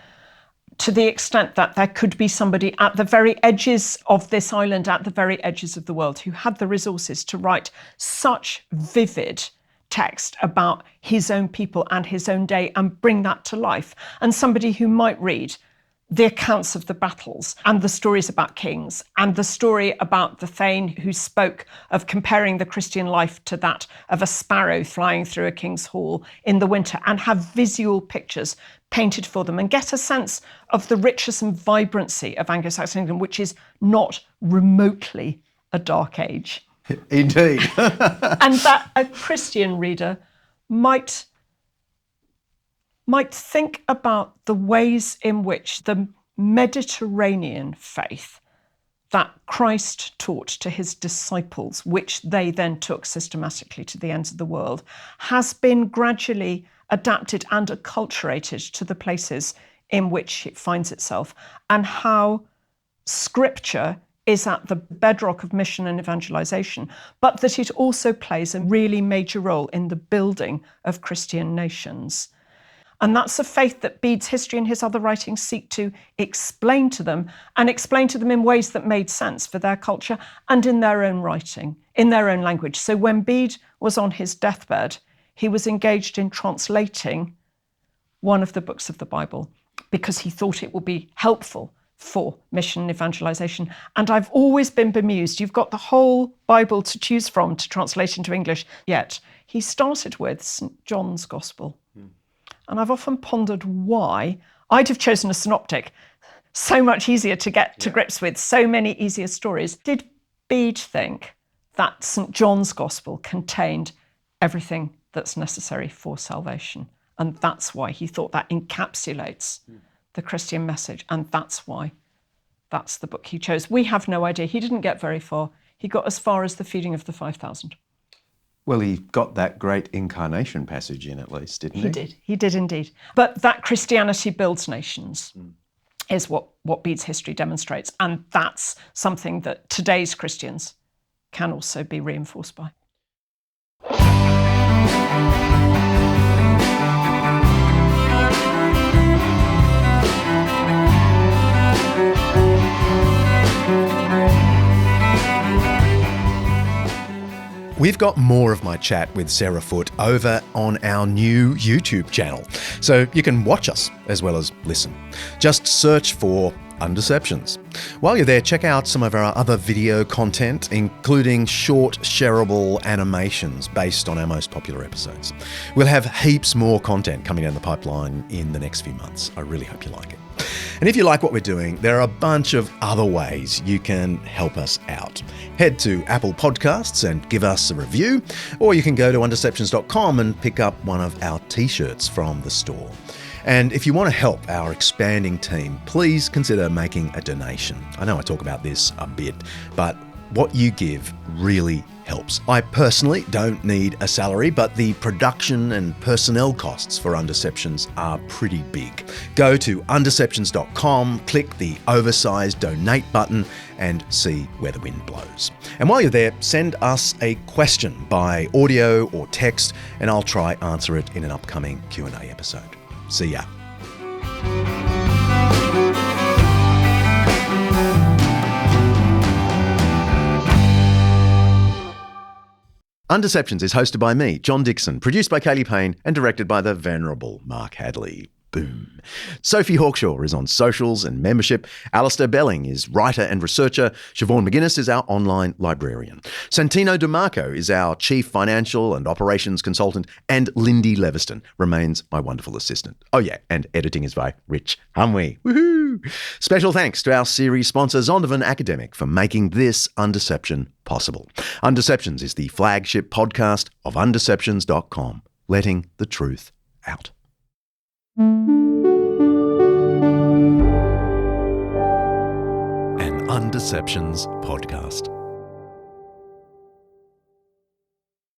to the extent that there could be somebody at the very edges of this island, at the very edges of the world, who had the resources to write such vivid text about his own people and his own day and bring that to life. And somebody who might read the accounts of the battles and the stories about kings and the story about the Thane who spoke of comparing the Christian life to that of a sparrow flying through a king's hall in the winter, and have visual pictures painted for them and get a sense of the richness and vibrancy of Anglo-Saxon England, which is not remotely a dark age. Indeed. And that a Christian reader might think about the ways in which the Mediterranean faith that Christ taught to his disciples, which they then took systematically to the ends of the world, has been gradually adapted and acculturated to the places in which it finds itself, and how Scripture is at the bedrock of mission and evangelization, but that it also plays a really major role in the building of Christian nations. And that's a faith that Bede's history and his other writings seek to explain to them, and explain to them in ways that made sense for their culture and in their own writing, in their own language. So when Bede was on his deathbed, he was engaged in translating one of the books of the Bible because he thought it would be helpful for mission and evangelization. And I've always been bemused. You've got the whole Bible to choose from to translate into English, yet he started with St. John's Gospel. And I've often pondered why. I'd have chosen a synoptic, so much easier to get to grips with, so many easier stories. Did Bede think that St. John's Gospel contained everything that's necessary for salvation? And that's why he thought that encapsulates the Christian message. And that's why that's the book he chose. We have no idea. He didn't get very far. He got as far as the feeding of the 5,000. Well, he got that great incarnation passage in at least, didn't he? He did indeed. But that Christianity builds nations is what Bede's history demonstrates. And that's something that today's Christians can also be reinforced by. We've got more of my chat with Sarah Foote over on our new YouTube channel, so you can watch us as well as listen. Just search for Undeceptions. While you're there, check out some of our other video content, including short, shareable animations based on our most popular episodes. We'll have heaps more content coming down the pipeline in the next few months. I really hope you like it. And if you like what we're doing, there are a bunch of other ways you can help us out. Head to Apple Podcasts and give us a review, or you can go to undeceptions.com and pick up one of our t-shirts from the store. And if you want to help our expanding team, please consider making a donation. I know I talk about this a bit, but what you give really helps. I personally don't need a salary, but the production and personnel costs for Undeceptions are pretty big. Go to undeceptions.com, click the oversized donate button, and see where the wind blows. And while you're there, send us a question by audio or text, and I'll try answer it in an upcoming Q&A episode. See ya. Undeceptions is hosted by me, John Dickson, produced by Kaley, Payne, and directed by the Venerable Hadley. Boom. Sophie Hawkshaw is on socials and membership. Alasdair Belling is writer and researcher. Siobhan McGuiness is our online librarian. Santino DeMarco is our chief financial and operations consultant. And Lyndie Leviston remains my wonderful assistant. Oh yeah, and editing is by Rich Hamwi. Woohoo! Special thanks to our series sponsor Zondervan Academic for making this Undeception possible. Undeceptions is the flagship podcast of undeceptions.com, letting the truth out. An Undeceptions podcast.